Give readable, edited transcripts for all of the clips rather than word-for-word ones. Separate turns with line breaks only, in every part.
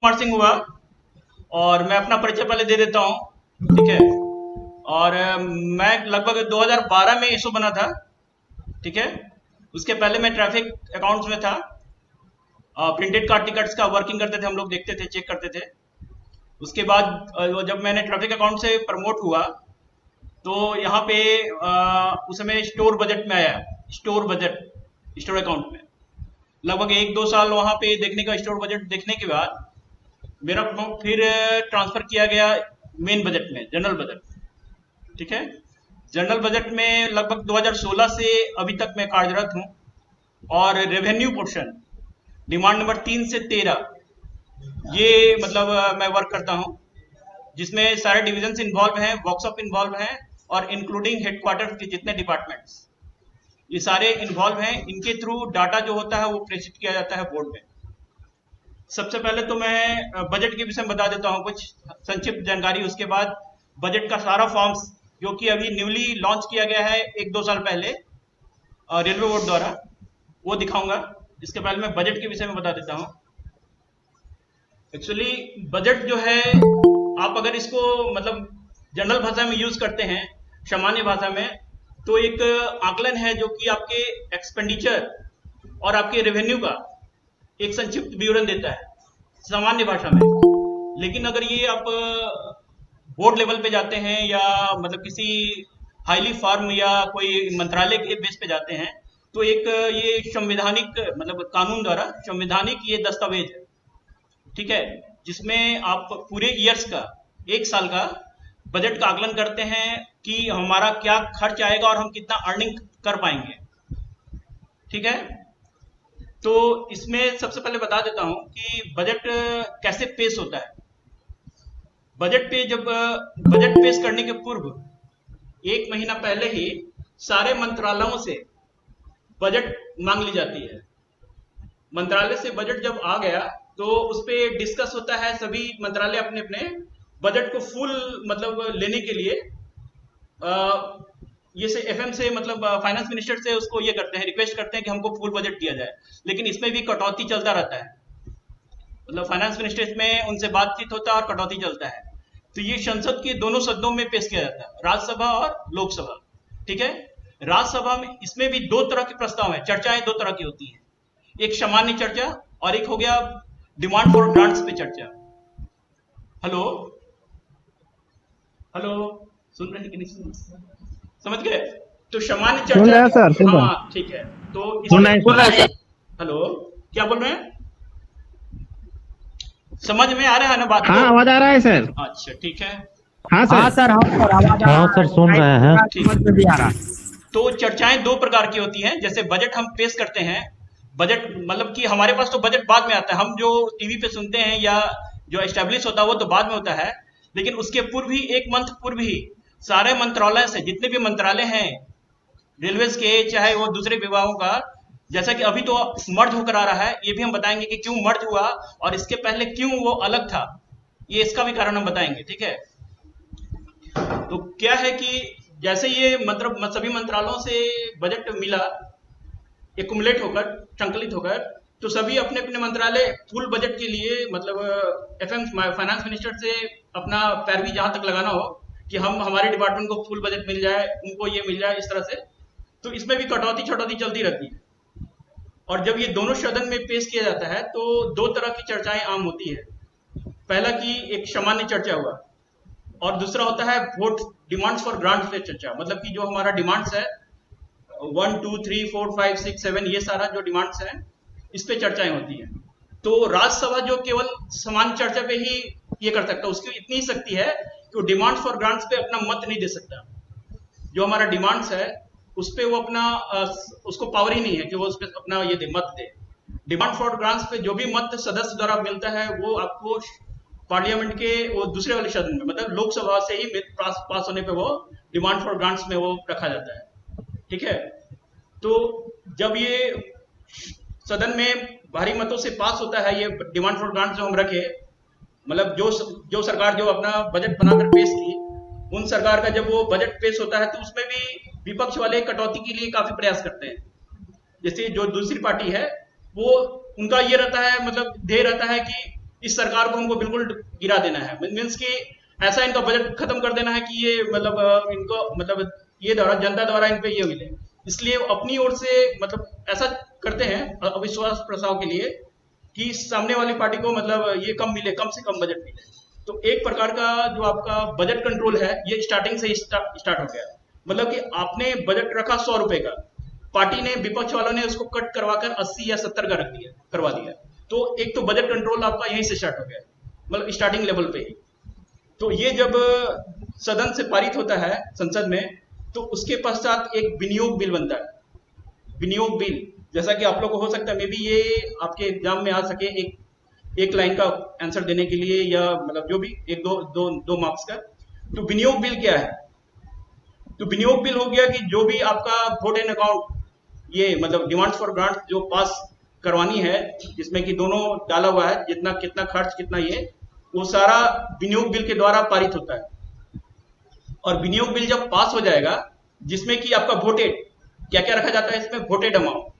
कुमार सिंह हुआ। और मैं अपना परिचय पहले दे देता हूँ, ठीक है। और मैं लगभग 2012 में इशू बना था, ठीक है। उसके पहले मैं ट्रैफिक अकाउंट्स में था। प्रिंटेड कार टिकट्स का वर्किंग करते थे हम लोग, देखते थे, चेक करते थे। उसके बाद जब मैंने ट्रैफिक अकाउंट से प्रमोट हुआ तो यहाँ पे उस समय स्टोर बजट में आया, स्टोर बजट, स्टोर अकाउंट में लगभग 1-2 साल वहाँ पे देखने का, स्टोर बजट देखने के बाद मेरा फिर ट्रांसफर किया गया मेन बजट में, जनरल बजट, ठीक है। जनरल बजट में लगभग 2016 से अभी तक मैं कार्यरत हूँ। और रेवेन्यू पोर्शन डिमांड नंबर 3 से 13 ये मतलब मैं वर्क करता हूँ, जिसमें सारे डिविजन इन्वॉल्व हैं, वर्कशॉप इन्वॉल्व हैं, और इंक्लूडिंग हेडक्वार्टर के जितने डिपार्टमेंट्स, ये सारे इन्वॉल्व हैं। इनके थ्रू डाटा जो होता है वो प्रेषित किया जाता है बोर्ड में। सबसे पहले तो मैं बजट के विषय में बता देता हूँ कुछ संक्षिप्त जानकारी। उसके बाद बजट का सारा फॉर्म्स जो कि अभी न्यूली लॉन्च किया गया है 1-2 साल पहले रेलवे बोर्ड द्वारा, वो दिखाऊंगा। इसके पहले मैं बजट के विषय में बता देता हूँ। एक्चुअली बजट जो है, आप अगर इसको मतलब जनरल भाषा में यूज करते हैं, सामान्य भाषा में, तो एक आकलन है जो कि आपके एक्सपेंडिचर और आपके रेवेन्यू का एक संक्षिप्त विवरण देता है सामान्य भाषा में। लेकिन अगर ये आप बोर्ड लेवल पे जाते हैं या मतलब किसी हाईली फॉर्म या कोई मंत्रालय के बेस पे जाते हैं, तो एक ये संवैधानिक मतलब कानून द्वारा संवैधानिक ये दस्तावेज है, ठीक है, जिसमें आप पूरे ईयर्स का, 1 साल का बजट का आकलन करते हैं कि हमारा क्या खर्च आएगा और हम कितना अर्निंग कर पाएंगे, ठीक है। तो इसमें सबसे पहले बता देता हूं कि बजट कैसे पेश होता है। बजट पे जब बजट पेश करने के पूर्व 1 महीना पहले ही सारे मंत्रालयों से बजट मांग ली जाती है। मंत्रालय से बजट जब आ गया तो उस पर डिस्कस होता है, सभी मंत्रालय अपने अपने बजट को फुल मतलब लेने के लिए ये से एफएम से मतलब फाइनेंस मिनिस्टर से उसको ये करते हैं, रिक्वेस्ट करते हैं कि हमको फुल बजट दिया जाए। लेकिन इसमें भी कटौती चलता रहता है, मतलब फाइनेंस मिनिस्टर में उनसे बातचीत होता है और कटौती चलता है। तो ये संसद के दोनों सदनों में पेश किया जाता है, राज्यसभा और लोकसभा, ठीक है। राज्यसभा में इसमें भी 2 तरह के प्रस्ताव है, चर्चाएं 2 तरह की होती है, एक सामान्य चर्चा और एक हो गया डिमांड फॉर ग्रांट्स पे चर्चा। हेलो हेलो, सुन रहे हैं कि नहीं? समझ गए? तो सामान्य
सुन रहे
चर्चा,
हैं सर, सुन रहे हैं।
हाँ ठीक है। तो
सुन रहे हैं सर।
हेलो, क्या बोल रहे हैं? समझ में आ रहा है ना बात?
हाँ, आवाज आ रहा है सर।
अच्छा ठीक है।
हाँ सर।
हाँ सर, आवाज
हाँ सर, सुन रहे हैं।
ठीक।
समझ में भी आ रहा।
तो चर्चाएं 2 प्रकार की होती हैं। जैसे बजट हम पेश करते हैं, बजट मतलब कि हमारे पास तो बजट बाद में आता है, हम जो टीवी पे सुनते हैं या जो एस्टेब्लिश होता है वो तो बाद में होता है। लेकिन उसके पूर्व ही, 1 मंथ पूर्व ही, सारे मंत्रालय से, जितने भी मंत्रालय हैं रेलवेज के, चाहे वो दूसरे विभागों का, जैसा कि अभी तो मर्ज होकर आ रहा है, ये भी हम बताएंगे कि क्यों मर्ज हुआ और इसके पहले क्यों वो अलग था, ये इसका भी कारण हम बताएंगे, ठीक है। तो क्या है कि जैसे ये मतलब सभी मंत्रालयों से बजट मिला, एकुमुलेट होकर, संकलित होकर, तो सभी अपने अपने मंत्रालय फुल बजट के लिए मतलब एफएम फाइनेंस मिनिस्टर से अपना पैरवी जहां तक लगाना हो कि हम हमारे डिपार्टमेंट को फुल बजट मिल जाए, उनको ये मिल जाए, इस तरह से। तो इसमें भी कटौती छटौती चलती रहती है। और जब ये दोनों सदन में पेश किया जाता है तो 2 तरह की चर्चाएं आम होती है। पहला कि एक सामान्य चर्चा हुआ, और दूसरा होता है वोट, डिमांड्स फॉर ग्रांट्स पे चर्चा। मतलब कि जो हमारा डिमांड्स है 1 2 3 4 5 6 7, ये सारा जो डिमांड्स है इस पे चर्चाएं होती है। तो राज्यसभा जो केवल सामान्य चर्चा पे ही ये कर सकता है, उसकी इतनी ही शक्ति है कि वो डिमांड्स फॉर ग्रांट्स पे अपना मत नहीं दे सकता। जो हमारा डिमांड्स है उस पे वो अपना उसको पावर ही नहीं है कि वो उस पे अपना ये दे, मत दे। डिमांड फॉर ग्रांट्स पे जो भी मत सदस्य द्वारा मिलता है वो आपको पार्लियामेंट के वो दूसरे वाले सदन में, मतलब लोकसभा से ही पास होने पे वो डिमांड फॉर ग्रांट्स में वो रखा जाता है, ठीक है। तो जब ये सदन में भारी मतों से पास होता है ये डिमांड फॉर ग्रांट्स जो हम रखे, मतलब जो सरकार जो अपना बजट बनाकर पेश की, उन सरकार का जब वो बजट पेश होता है तो उसमें भी विपक्ष वाले कटौती के लिए काफी प्रयास करते हैं। जैसे जो दूसरी पार्टी है वो, उनका ये रहता है, मतलब ध्येय रहता है कि इस सरकार को हमको बिल्कुल गिरा देना है। मीन्स कि ऐसा इनका बजट खत्म कर देना है कि ये मतलब इनको मतलब ये द्वारा जनता द्वारा इन पे ये मिले, इसलिए अपनी ओर से मतलब ऐसा करते हैं अविश्वास प्रस्ताव के लिए कि सामने वाली पार्टी को मतलब ये कम मिले, कम से कम बजट मिले। तो एक प्रकार का जो आपका बजट कंट्रोल है ये स्टार्टिंग से ही स्टार्ट हो गया। मतलब कि आपने बजट रखा 100 रुपए का, पार्टी ने विपक्ष वालों ने उसको कट करवाकर 80 या 70 का रख दिया, करवा दिया। तो एक तो बजट कंट्रोल आपका यहीं से स्टार्ट हो गया, मतलब स्टार्टिंग लेवल पे ही। तो ये जब सदन से पारित होता है संसद में, तो उसके पश्चात एक विनियोग बिल बनता है। विनियोग बिल जैसा कि आप लोग को हो सकता है मे बी ये आपके एग्जाम में आ सके, एक लाइन का आंसर देने के लिए, या मतलब जो भी एक दो मार्क्स का। तो विनियोग बिल क्या है? तो विनियोग बिल हो गया कि जो भी आपका वोट एंड अकाउंट, ये मतलब डिमांड्स फॉर ग्रांट जो पास करवानी है, जिसमें कि दोनों डाला हुआ है, जितना कितना खर्च कितना ये, वो सारा विनियोग बिल के द्वारा पारित होता है। और विनियोग बिल जब पास हो जाएगा, जिसमें कि आपका वोटेड क्या क्या रखा जाता है इसमें, वोटेड अमाउंट।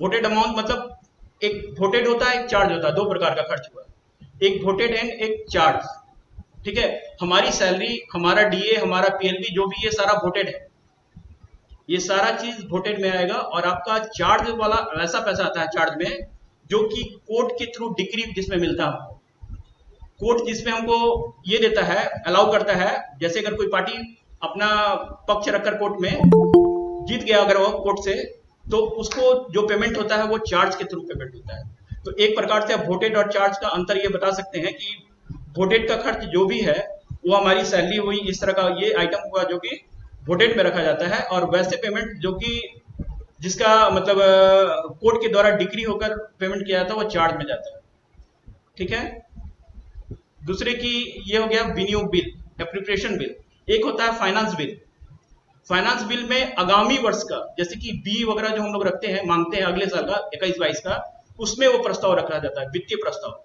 वोटेड अमाउंट मतलब एक वोटेड होता है, एक चार्ज होता है, दो प्रकार का खर्च हुआ, एक वोटेड एंड एक चार्ज। ठीक है, हमारी सैलरी, हमारा डीए, हमारा पीएलबी जो भी, ये सारा वोटेड है, ये सारा चीज वोटेड में आएगा। और आपका चार्ज वाला वैसा पैसा आता है चार्ज में जो कि कोर्ट के थ्रू डिक्री जिसमें मिलता है, कोर्ट जिसमें हमको ये देता है, अलाउ करता है। जैसे अगर कोई पार्टी अपना पक्ष रखकर कोर्ट में जीत गया अगर वो कोर्ट से, तो उसको जो पेमेंट होता है वो चार्ज के थ्रू पेमेंट होता है। तो एक प्रकार से आप वोटेड और चार्ज का अंतर ये बता सकते हैं कि वोटेड का खर्च जो भी है वो हमारी सैलरी हुई, इस तरह का ये आइटम हुआ जो कि वोटेड में रखा जाता है। और वैसे पेमेंट जो कि जिसका मतलब कोर्ट के द्वारा डिक्री होकर पेमेंट किया जाता है वो चार्ज में जाता है। ठीक है, दूसरे की ये हो गया विनियोग बिल, एप्रोप्रिएशन बिल। एक होता है फाइनेंस बिल। फाइनेंस बिल में आगामी वर्ष का, जैसे कि बी वगैरह जो हम लोग रखते हैं, मांगते हैं अगले साल का 21-22 का, उसमें वो प्रस्ताव रखा जाता है, वित्तीय प्रस्ताव।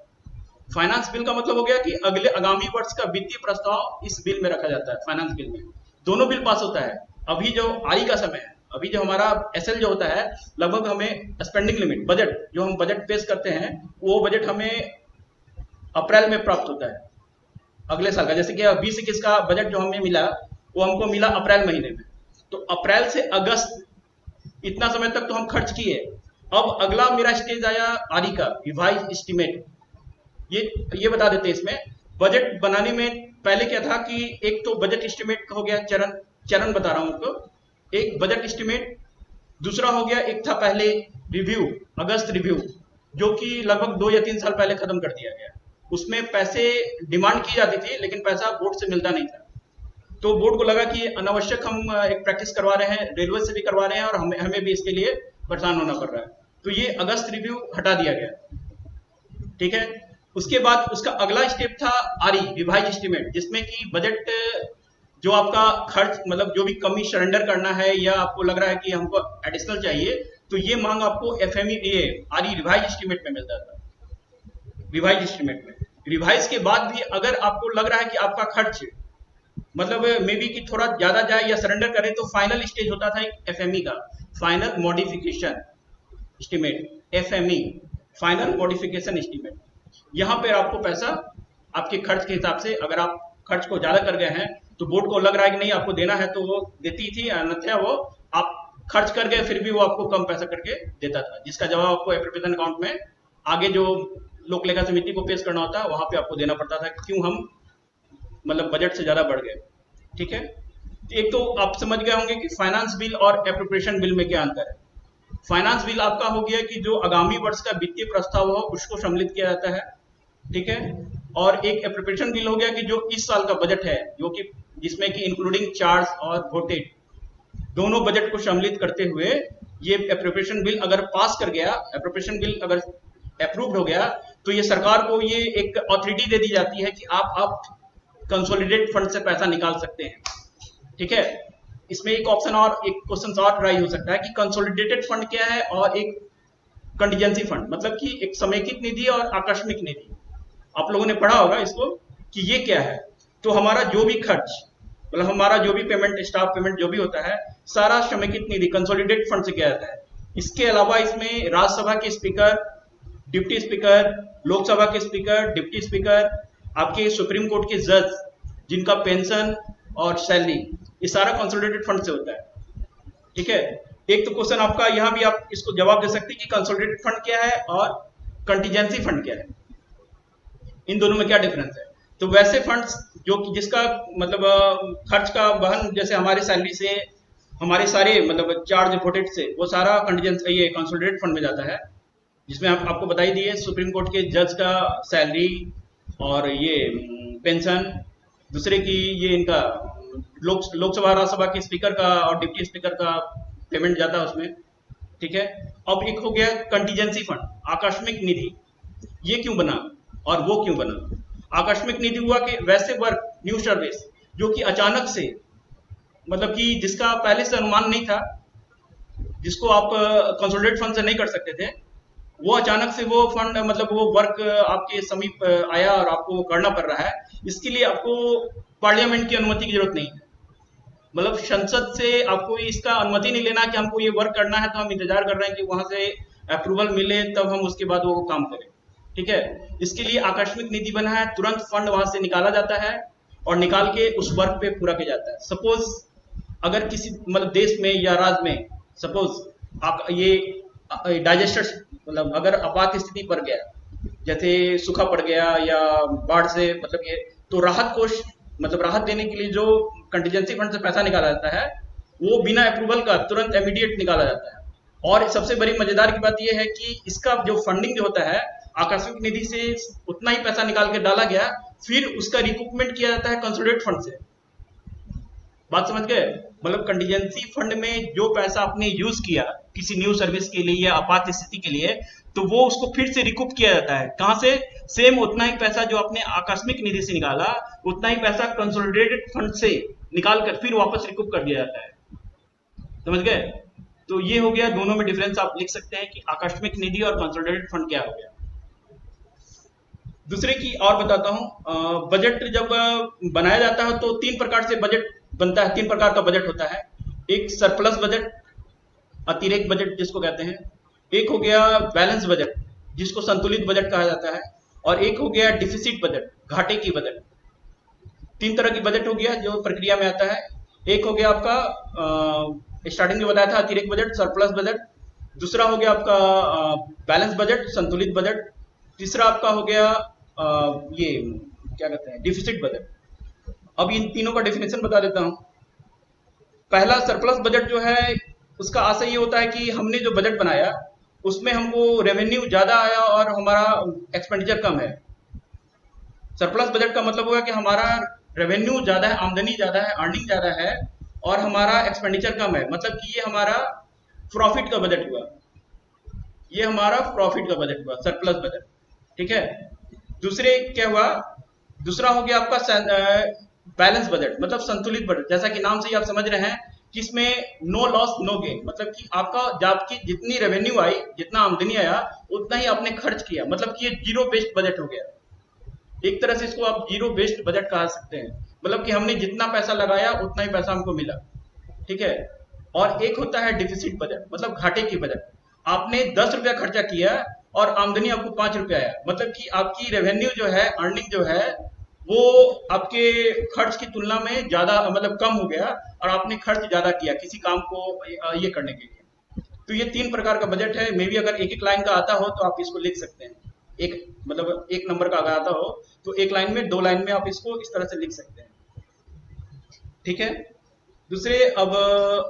फाइनेंस बिल का मतलब हो गया कि अगले आगामी वर्ष का वित्तीय प्रस्ताव इस बिल में रखा जाता है, फाइनेंस बिल में। दोनों बिल पास होता है। अभी जो आई का समय है, अभी जो हमारा एसएल जो होता है, लगभग हमें स्पेंडिंग लिमिट, बजट जो हम बजट पेश करते हैं, वो बजट हमें अप्रैल में प्राप्त होता है अगले साल का। जैसे कि 20-21 का बजट जो हमें मिला, वो हमको मिला अप्रैल महीने में। तो अप्रैल से अगस्त इतना समय तक तो हम खर्च किए। अब अगला मेरा स्टेज आया आरी का, रिवाइज एस्टीमेट। ये बता देते हैं इसमें बजट बनाने में पहले क्या था कि एक तो बजट एस्टीमेट हो गया, चरण बता रहा हूं आपको। एक बजट एस्टीमेट, दूसरा हो गया, एक था पहले रिव्यू, अगस्त रिव्यू, जो कि लगभग 2 या 3 साल पहले खत्म कर दिया गया। उसमें पैसे डिमांड की जाती थी लेकिन पैसा बोर्ड से मिलता नहीं था। तो बोर्ड को लगा कि अनावश्यक हम एक प्रैक्टिस करवा रहे हैं, रेलवे से भी करवा रहे हैं, और हमें भी इसके लिए परेशान होना पड़ रहा है। तो ये अगस्त रिव्यू हटा दिया गया। ठीक है, उसके बाद उसका अगला स्टेप था आरई, रिवाइज एस्टीमेट, जिसमें कि बजट जो आपका खर्च मतलब जो भी कमी सरेंडर करना है, या आपको लग रहा है कि हमको एडिशनल चाहिए, तो ये मांग आपको एफएमई आरई रिवाइज एस्टीमेट में मिलता था। रिवाइज एस्टीमेट में, रिवाइज के बाद भी अगर आपको लग रहा है कि आपका खर्च मतलब मे बी कि थोड़ा ज्यादा जाए या सरेंडर करे, तो फाइनल स्टेज होता था एक एफएमई का, final modification estimate, FME, final modification estimate. यहां पे आपको पैसा आपके खर्च के हिसाब से, अगर आप खर्च को ज्यादा कर गए हैं तो बोर्ड को लग रहा है कि नहीं आपको देना है, तो वो देती थी, अन्यथा वो आप खर्च कर गए फिर भी वो आपको कम पैसा करके देता था, जिसका जवाब आपको एप्रोप्रिएशन अकाउंट में आगे जो लोक लेखा समिति को पेश करना होता है वहां पे आपको देना पड़ता था, क्यों हम मतलब बजट से ज्यादा बढ़ गए। ठीक है, एक तो आप समझ गए होंगे कि फाइनेंस बिल और एप्रोप्रिएशन बिल में क्या अंतर है। फाइनेंस बिल आपका हो गया कि जो आगामी वर्ष का वित्तीय प्रस्ताव हो उसको सम्मिलित किया जाता है। ठीक है, और एक एप्रोप्रिएशन बिल हो गया कि जो इस साल का बजट है, जो कि जिसमें कि इंक्लूडिंग चार्ज और वोटेड दोनों बजट को सम्मिलित करते हुए ये एप्रोप्रिएशन बिल अगर पास कर गया, एप्रोप्रिएशन बिल अगर अप्रूव्ड हो गया, तो ये सरकार को ये एक अथॉरिटी दे दी जाती है कि आप कंसोलिडेटेड फंड से पैसा निकाल सकते हैं। ठीक है, इसमें एक ऑप्शन और एक क्वेश्चन और ट्राई हो सकता है कि कंसोलिडेटेड फंड क्या है और एक कंटीजेंसी फंड, मतलब कि एक समेकित निधि और आकस्मिक निधि। आप लोगों ने पढ़ा होगा इसको कि ये क्या है। तो हमारा जो भी खर्च मतलब हमारा जो भी पेमेंट, स्टाफ पेमेंट जो भी होता है, सारा समेकित निधि कंसोलिडेटेड फंड से किया जाता है। इसके अलावा इसमें राज्यसभा के स्पीकर, डिप्टी स्पीकर, लोकसभा के स्पीकर, डिप्टी स्पीकर, आपके सुप्रीम कोर्ट के जज जिनका पेंशन और सैलरी, ये सारा कंसोलिडेटेड फंड से होता है। ठीक है, एक तो क्वेश्चन आपका यहाँ भी आप इसको जवाब दे सकते हैं कि कंसोलिडेटेड फंड क्या है और कंटीजेंसी फंड क्या है, इन दोनों में क्या डिफरेंस है। तो वैसे फंड्स जो कि जिसका मतलब खर्च का वहन जैसे हमारे सैलरी से, हमारे सारे मतलब चार्ज इंपोर्टेड से, वो सारा कंटीजेंसी ये कंसोलिडेटेड फंड में जाता है, जिसमें आपको बताई दी है सुप्रीम कोर्ट के जज का सैलरी और ये पेंशन, दूसरे की ये इनका लोकसभा राज्यसभा के स्पीकर का और डिप्टी स्पीकर का पेमेंट जाता है उसमें। ठीक है, अब एक हो गया कंटीजेंसी फंड, आकस्मिक निधि। ये क्यों बना और वो क्यों बना? आकस्मिक निधि हुआ कि वैसे वर्क, न्यू सर्विस जो कि अचानक से मतलब कि जिसका पहले से अनुमान नहीं था, जिसको आप कंसोलिडेटेड फंड से नहीं कर सकते थे, वो अचानक से वो फंड मतलब वो वर्क आपके समीप आया और आपको वो करना पड़ रहा है। इसके लिए आपको पार्लियामेंट की अनुमति की जरूरत नहीं है, मतलब संसद से आपको इसका अनुमति नहीं लेना कि हमको ये वर्क करना है, तो हम इंतजार कर रहे हैं कि वहां से अप्रूवल मिले तब हम उसके बाद वो काम करें। ठीक है, इसके लिए आकस्मिक निधि बना है, तुरंत फंड वहां से निकाला जाता है और निकाल के उस वर्क पे पूरा किया जाता है। सपोज अगर किसी मतलब देश में या राज्य में सपोज ये डाइजेस्टर मतलब अगर आपात स्थिति पड़ गया, जैसे सूखा पड़ गया या बाढ़ से मतलब ये, तो राहत कोष मतलब राहत देने के लिए जो कंटीजेंसी फंड से पैसा निकाला जाता है वो बिना अप्रूवल का तुरंत इमीडिएट निकाला जाता है। और सबसे बड़ी मजेदार की बात यह है कि इसका जो फंडिंग जो होता है आकस्मिक निधि से उतना ही पैसा निकाल के डाला गया, फिर उसका रिकूपमेंट किया जाता है कंसोलिडेटेड फंड से। बात समझ गए? मतलब कंटीजेंसी फंड में जो पैसा आपने यूज किया किसी न्यू सर्विस के लिए या आपात स्थिति के लिए, तो वो उसको फिर से रिकूप किया जाता है। कहां से? सेम उतना ही पैसा जो आपने आकस्मिक निधि से निकाला, उतना ही पैसा कंसोलिडेटेड फंड से निकाल कर फिर वापस रिकूप कर दिया जाता है। समझ गए? तो ये हो गया, दोनों में डिफरेंस आप लिख सकते हैं कि आकस्मिक निधि और कंसोलिडेटेड फंड क्या हो गया। दूसरे की और बताता हूं, बजट जब बनाया जाता है तो तीन प्रकार से बजट बनता है, तीन प्रकार का बजट होता है। एक सरप्लस बजट, अतिरिक्त बजट जिसको कहते हैं, एक हो गया बैलेंस बजट जिसको संतुलित बजट कहा जाता है, और एक हो गया डिफिसिट बजट, घाटे की बजट। तीन तरह की बजट हो गया जो प्रक्रिया में आता है। एक हो गया आपका स्टार्टिंग में बताया था अतिरिक्त बजट, सरप्लस बजट। दूसरा हो गया आपका बैलेंस बजट, संतुलित बजट। तीसरा आपका हो गया ये क्या कहते हैं, डिफिसिट बजट। अब इन तीनों का डेफिनेशन बता देता हूं। पहला सरप्लस बजट जो है उसका आशय ये होता है कि हमने जो बजट बनाया उसमें हमको रेवेन्यू ज्यादा आया और हमारा एक्सपेंडिचर कम है। सरप्लस बजट का मतलब होगा कि हमारा रेवेन्यू ज्यादा है, आमदनी ज्यादा है, अर्निंग ज्यादा है, और हमारा एक्सपेंडिचर कम है, मतलब कि ये हमारा प्रॉफिट का बजट हुआ, ये हमारा प्रॉफिट का बजट हुआ, सरप्लस बजट। ठीक है। दूसरे क्या हुआ, दूसरा हो गया आपका बैलेंस बजट, मतलब संतुलित बजट। जैसा कि नाम से ही आप समझ रहे हैं कि इसमें नो लॉस नो गेन, मतलब कि आपकी जितनी रेवेन्यू आई, जितना आमदनी आया, उतना ही आपने खर्च किया, मतलब कि ये जीरो बेस्ड बजट हो गया। एक तरह से इसको आप जीरो बेस्ड बजट कह सकते हैं, मतलब कि हमने जितना पैसा लगाया उतना ही पैसा हमको मिला। ठीक है। और एक होता है डिफिसिट बजट, मतलब घाटे की बजट। आपने 10 रुपया खर्चा किया और आमदनी आपको 5 रुपया आया, मतलब कि आपकी रेवेन्यू जो है, अर्निंग जो है, वो आपके खर्च की तुलना में ज्यादा मतलब कम हो गया, और आपने खर्च ज्यादा किया किसी काम को ये करने के लिए। तो ये तीन प्रकार का बजट है। मे भी अगर एक एक लाइन का आता हो तो आप इसको लिख सकते हैं, एक मतलब एक नंबर का अगर आता हो तो एक लाइन में, दो लाइन में आप इसको इस तरह से लिख सकते हैं। ठीक है। दूसरे अब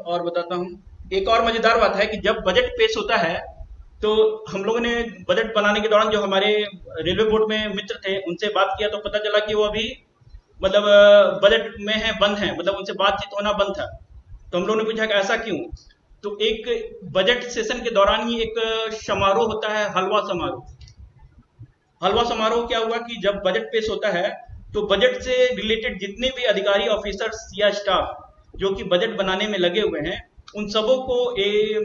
और बताता हूं, एक और मजेदार बात है कि जब बजट पेश होता है तो हम लोगों ने बजट बनाने के दौरान जो हमारे रेलवे बोर्ड में मित्र थे उनसे बात किया, तो पता चला कि वो अभी मतलब बजट में है, बंद है, मतलब उनसे बातचीत होना बंद था। तो हम लोगों ने पूछा कि ऐसा क्यों? तो एक बजट सेशन के दौरान ही एक समारोह होता है, हलवा समारोह। हलवा समारोह क्या हुआ कि जब बजट पेश होता है तो बजट से रिलेटेड जितने भी अधिकारी, ऑफिसर्स या स्टाफ जो कि बजट बनाने में लगे हुए हैं, उन सबों को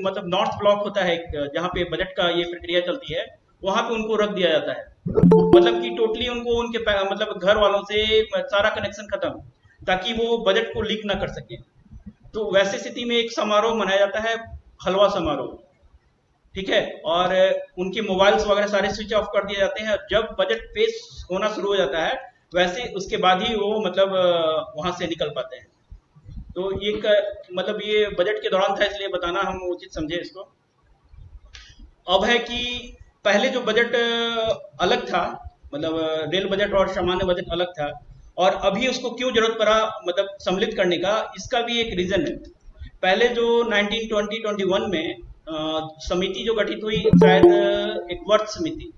मतलब नॉर्थ ब्लॉक होता है जहां पे बजट का ये प्रक्रिया चलती है, वहां पे उनको रख दिया जाता है। मतलब कि टोटली उनको उनके मतलब घर वालों से सारा कनेक्शन खत्म, ताकि वो बजट को लीक ना कर सके। तो वैसे स्थिति में एक समारोह मनाया जाता है, हलवा समारोह। ठीक है। और उनके मोबाइल्स वगैरह सारे स्विच ऑफ कर दिए जाते हैं। जब बजट पेश होना शुरू हो जाता है वैसे उसके बाद ही वो मतलब वहां से निकल पाते हैं। तो मतलब ये बजट के दौरान था इसलिए बताना हम उचित समझे इसको। अब है कि पहले जो बजट अलग था, मतलब रेल बजट और सामान्य बजट अलग था, और अभी उसको क्यों जरूरत पड़ा मतलब सम्मिलित करने का, इसका भी एक रीजन है। पहले जो 1920-21 में समिति जो गठित हुई, शायद एक वर्ष समिति,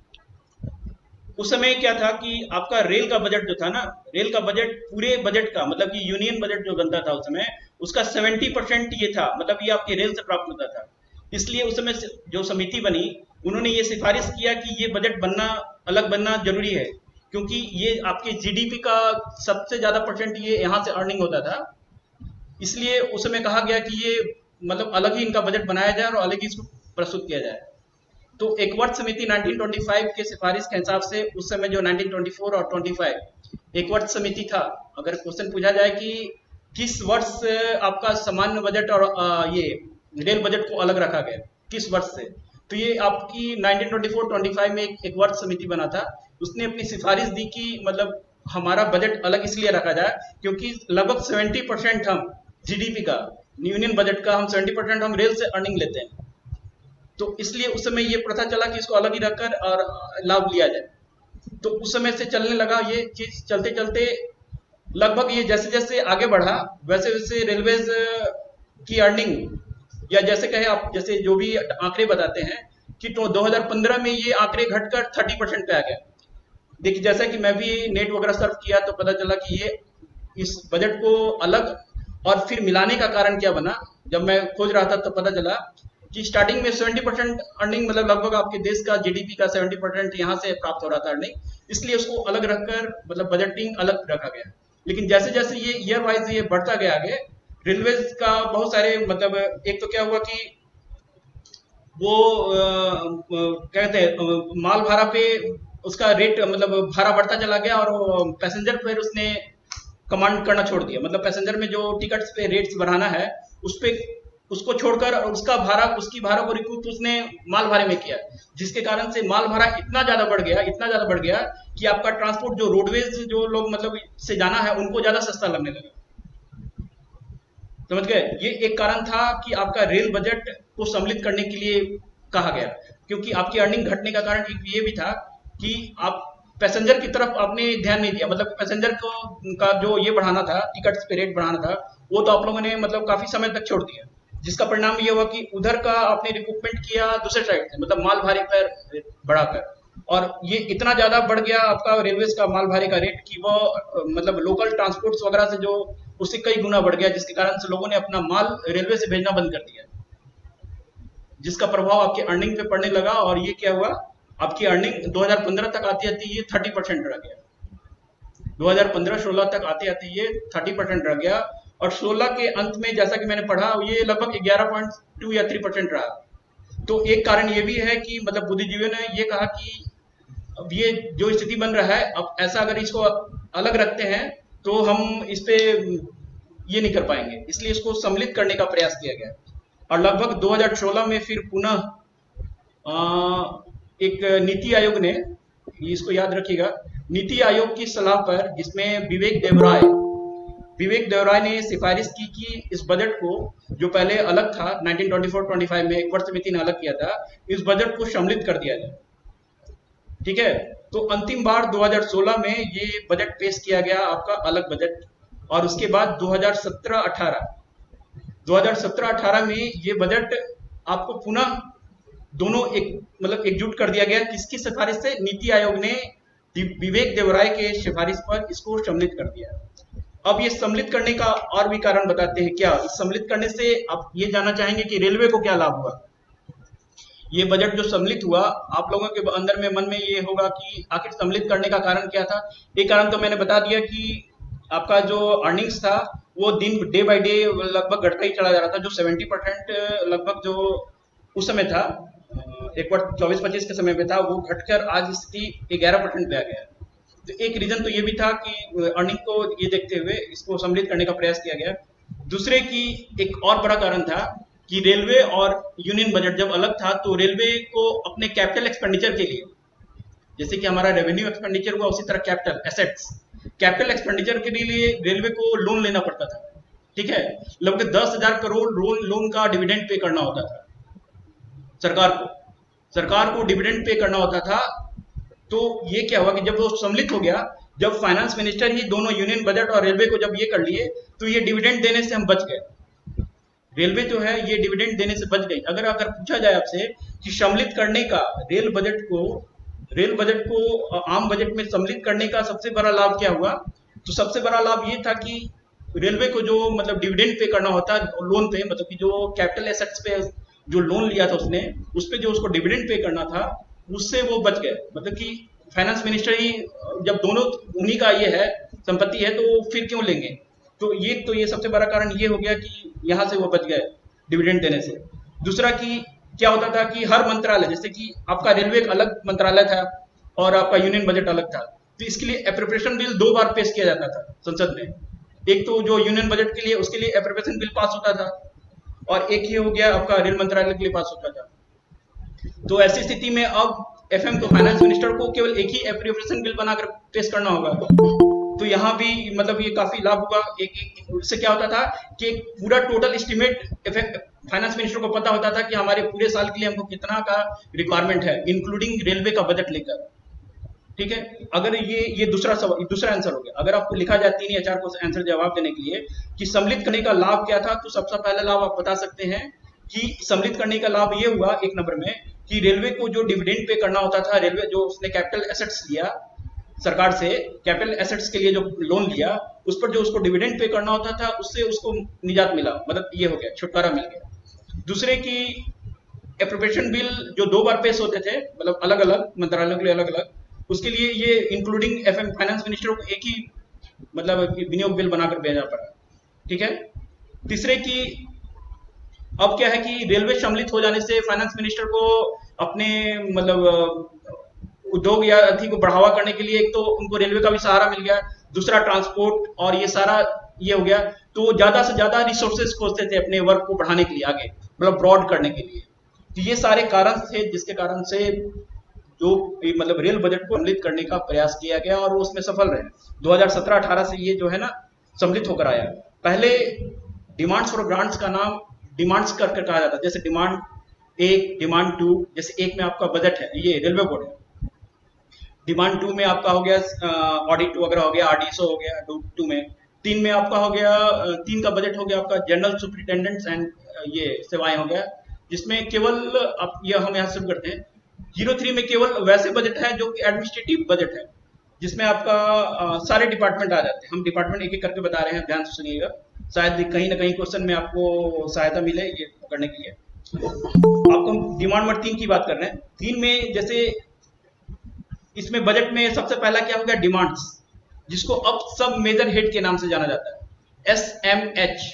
उस समय क्या था कि आपका रेल का बजट जो था ना, रेल का बजट पूरे बजट का मतलब कि यूनियन बजट जो बनता था उस समय, उसका 70% ये था, मतलब ये आपके रेल से प्राप्त होता था। इसलिए उस समय जो समिति बनी, उन्होंने ये सिफारिश किया कि ये बजट बनना, अलग बनना जरूरी है, क्योंकि ये आपके जीडीपी का सबसे ज्यादा परसेंट ये यहाँ से अर्निंग होता था। इसलिए उस समय कहा गया कि ये मतलब अलग ही इनका बजट बनाया जाए और अलग ही इसको प्रस्तुत किया जाए। तो एक वर्ष समिति 1925 के सिफारिश के हिसाब से उस समय जो 1924 और 25 एक वर्ष समिति था। अगर क्वेश्चन पूछा जाए कि किस वर्ष आपका सामान्य बजट और ये रेल बजट को अलग रखा गया, किस वर्ष से, तो ये आपकी 1924-25 में एक वर्ष समिति बना था। उसने अपनी सिफारिश दी कि मतलब हमारा बजट अलग इसलिए रखा जाए क्योंकि लगभग 70% हम जीडीपी का, यूनियन बजट का हम 70% हम रेल से अर्निंग लेते हैं। तो इसलिए उस समय ये प्रथा चला कि इसको अलग ही रखकर और लाभ लिया जाए। तो उस समय से चलने लगा ये चीज, चलते चलते लगभग ये जैसे जैसे आगे बढ़ा वैसे वैसे रेलवेज की अर्निंग, या जैसे कहे आप, जैसे जो भी आंकड़े बताते हैं कि तो 2015 में ये आंकड़े घटकर 30% पे आ गया। देखिए जैसा कि मैं भी नेट वगैरह सर्च किया तो पता चला कि ये इस बजट को अलग और फिर मिलाने का कारण क्या बना। जब मैं खोज रहा था तो पता चला कि स्टार्टिंग में 70% अर्निंग, मतलब लगभग आपके देश का जीडीपी का 70% यहाँ से प्राप्त हो रहा था अर्निंग, इसलिए उसको अलग रखकर मतलब बजटिंग अलग रखा गया। लेकिन जैसे जैसे ये ईयर वाइज ये बढ़ता गया आगे, रेलवेज का बहुत सारे मतलब, एक तो क्या हुआ कि वो कहते हैं माल भाड़ा पे उसका रेट, मतलब भाड़ा बढ़ता चला गया और पैसेंजर पर उसने कमांड करना छोड़ दिया। मतलब पैसेंजर में जो टिकट्स पे रेट्स बढ़ाना है उस पे उसको छोड़कर उसका भाड़ा, उसकी भाड़ा को रिकूप उसने माल भाड़े में किया, जिसके कारण से माल भाड़ा इतना ज्यादा बढ़ गया, इतना ज्यादा बढ़ गया कि आपका ट्रांसपोर्ट जो रोडवेज जो लोग मतलब से जाना है उनको ज्यादा सस्ता लगने लगा। समझ गए? ये एक कारण था कि आपका रेल बजट को सम्मिलित करने के लिए कहा गया, क्योंकि आपकी अर्निंग घटने का कारण एक ये भी था कि आप पैसेंजर की तरफ आपने ध्यान नहीं दिया। मतलब पैसेंजर को का जो ये बढ़ाना था, टिकट्स पे रेट बढ़ाना था, वो तो आप लोगों ने मतलब काफी समय तक छोड़ दिया, जिसका परिणाम ये हुआ कि उधर का आपने रिक्रूटमेंट किया दूसरे साइड से, मतलब माल भाड़े पर बढ़ाकर, और ये इतना ज्यादा बढ़ गया आपका रेलवेज का माल भाड़े का रेट कि वो मतलब लोकल ट्रांसपोर्ट्स वगैरह से जो उससे कई गुना बढ़ गया, जिसके कारण से लोगों ने अपना माल रेलवे से भेजना बंद कर दिया, जिसका प्रभाव आपकी अर्निंग पे पड़ने लगा। और ये क्या हुआ, आपकी अर्निंग 2015 तक आती आती ये 30% रह गया। 2015-16 तक आते आते ये 30% रह गया, और 16 के अंत में जैसा कि मैंने पढ़ा ये लगभग 11.2 या 3% रहा। तो एक कारण ये भी है कि मतलब बुद्धिजीवियों ने ये कहा कि अब ये जो स्थिति बन रहा है, अब ऐसा अगर इसको अलग रखते हैं तो हम इस पे ये नहीं कर पाएंगे, इसलिए इसको सम्मिलित करने का प्रयास किया गया। और लगभग 2016 में फिर पुनः एक नीति आयोग ने, इसको याद रखिएगा, नीति आयोग की सलाह पर, जिसमें विवेक देवराय ने सिफारिश की कि इस बजट को, जो पहले अलग था 1924-25 में एक वर्ष समिति ने अलग किया था, इस बजट को सम्मिलित कर दिया जाए। ठीक है, तो अंतिम बार 2016 में ये बजट पेश किया गया, आपका अलग बजट। और उसके बाद 2017-18 में ये बजट आपको पुनः दोनों एक मतलब एकजुट कर दिया गया। किसकी सिफारिश से? नीति आयोग ने विवेक देवराय के सिफारिश पर इसको सम्मिलित कर दिया। अब ये सम्मिलित करने का और भी कारण बताते हैं। क्या इस सम्मिलित करने से आप ये जानना चाहेंगे कि रेलवे को क्या लाभ हुआ? ये बजट जो सम्मिलित हुआ, आप लोगों के अंदर में मन में ये होगा कि आखिर सम्मिलित करने का कारण क्या था। एक कारण तो मैंने बता दिया कि आपका जो अर्निंग्स था वो डे बाय डे लगभग घटता ही चला जा रहा था। जो 70% लगभग जो उस समय था, एक बार 24-25 के समय पे था, वो घटकर आज स्थिति 11% पे आ गया। तो एक रीजन तो ये भी था कि अर्निंग को ये देखते हुए इसको सम्मिलित करने का प्रयास किया गया। दूसरे की एक और बड़ा कारण था कि रेलवे और यूनियन बजट जब अलग था तो रेलवे को अपने कैपिटल एक्सपेंडिचर के लिए, जैसे कि हमारा रेवेन्यू एक्सपेंडिचर हुआ उसी तरह कैपिटल एक्सपेंडिचर के लिए रेलवे को लोन लेना पड़ता था। ठीक है, लगभग 10,000 करोड़ लोन का डिविडेंड पे करना होता था सरकार को डिविडेंड पे करना होता था। तो ये क्या हुआ कि जब वो सम्मिलित हो गया, जब फाइनेंस मिनिस्टर ही दोनों यूनियन बजट और रेलवे को जब ये कर लिए तो ये डिविडेंड देने से हम बच गए। रेलवे जो है ये डिविडेंड देने से बच गई। अगर पूछा जाए आपसे कि सम्मिलित करने का रेल बजट को आम बजट में सम्मिलित करने का सबसे बड़ा लाभ क्या हुआ, तो सबसे बड़ा लाभ ये था कि रेलवे को जो मतलब डिविडेंड पे करना होता लोन पे, मतलब कि जो कैपिटल एसेट्स पे जो लोन लिया था उसने, उस पे जो उसको डिविडेंड पे करना था उससे वो बच गए। मतलब कि फाइनेंस मिनिस्टर ही जब दोनों उन्हीं का ये है संपत्ति है तो फिर क्यों लेंगे। तो ये सबसे बड़ा कारण ये हो गया कि यहाँ से वो बच गए डिविडेंड देने से। दूसरा कि क्या होता था कि हर मंत्रालय, जैसे कि आपका रेलवे एक अलग मंत्रालय था और आपका यूनियन बजट अलग था, तो इसके लिए एप्रोप्रिएशन बिल 2 बार पेश किया जाता था संसद में। एक तो जो यूनियन बजट के लिए उसके लिए एप्रोप्रिएशन बिल पास होता था और एक ही हो गया आपका रेल मंत्रालय के लिए पास होता था। तो ऐसी स्थिति में अब एफएम को फाइनेंस मिनिस्टर को केवल एक ही एप्रोप्रिएशन बिल बनाकर पेश करना होगा। तो यहाँ भी मतलब ये काफी लाभ हुआ। इससे क्या होता था कि पूरा टोटल एस्टिमेट फाइनेंस मिनिस्टर को पता होता था कि हमारे पूरे साल के लिए हमको कितना का रिक्वायरमेंट है, इंक्लूडिंग रेलवे का बजट लेकर। ठीक है, अगर ये दूसरा आंसर हो गया। अगर आपको लिखा जाए 3 या 4 को आंसर जवाब देने के लिए कि सम्मिलित करने का लाभ क्या था, तो सबसे पहला लाभ आप बता सकते हैं कि सम्मिलित करने का लाभ ये हुआ 1 नंबर में कि रेलवे को जो डिविडेंड पे करना होता था, रेलवे जो उसने कैपिटल एसेट्स लिया सरकार से, कैपिटल एसेट्स के लिए जो लोन लिया उस पर जो उसको डिविडेंड पे करना होता था उससे उसको निजात मिला, मतलब ये हो गया, छुटकारा मिल गया। दूसरे की एप्रोप्रिएशन बिल जो 2 बार पेश होते थे, मतलब अलग अलग मंत्रालयों के लिए अलग अलग, उसके लिए ये इंक्लूडिंग एफएम फाइनेंस मिनिस्टर को एक ही मतलब विनियोग बिल बनाकर भेजना पड़ा। ठीक है, तीसरे की अब क्या है कि रेलवे सम्मिलित हो जाने से फाइनेंस मिनिस्टर को अपने मतलब उद्योग या अथी को बढ़ावा करने के लिए एक तो उनको रेलवे का भी सहारा मिल गया, दूसरा ट्रांसपोर्ट और ये सारा ये हो गया। तो ज्यादा से ज्यादा रिसोर्सेज खोजते थे अपने वर्क को बढ़ाने के लिए, आगे मतलब ब्रॉड करने के लिए। तो ये सारे कारण थे जिसके कारण से जो मतलब रेल बजट को सम्मिलित करने का प्रयास किया गया और वो उसमें सफल रहे। 2017-18 से ये जो है ना सम्मिलित होकर आया। पहले डिमांड्स फॉर ग्रांट्स का नाम डिमांड्स करके कहा जाता, जैसे डिमांड 1, डिमांड 2, जैसे 1 में आपका बजट है, ये रेलवे बोर्ड है। डिमांड 2 में आपका हो गया ऑडिट वगैरह हो गया, आरडीएसओ हो गया 2 में। 3 में आपका हो गया 3 का बजट हो गया आपका जनरल सुपरिटेंडेंट्स एंड ये सेवाएं हो गया, जिसमें केवल आप ये हम यहाँ शुरू करते हैं। 03 में केवल वैसे बजट है जो कि एडमिनिस्ट्रेटिव बजट है, जिसमें आपका सारे डिपार्टमेंट आ जाते हैं। हम डिपार्टमेंट एक एक करके बता रहे हैं, ध्यान से सुनिएगा, शायद कहीं ना कहीं क्वेश्चन में आपको सहायता मिले ये पकड़ने के लिए। आपको डिमांड नंबर 3 की बात कर रहे हैं। 3 में जैसे इसमें बजट में सबसे पहला क्या हो गया, डिमांड्स, जिसको अब सब मेजर हेड के नाम से जाना जाता है, SMH।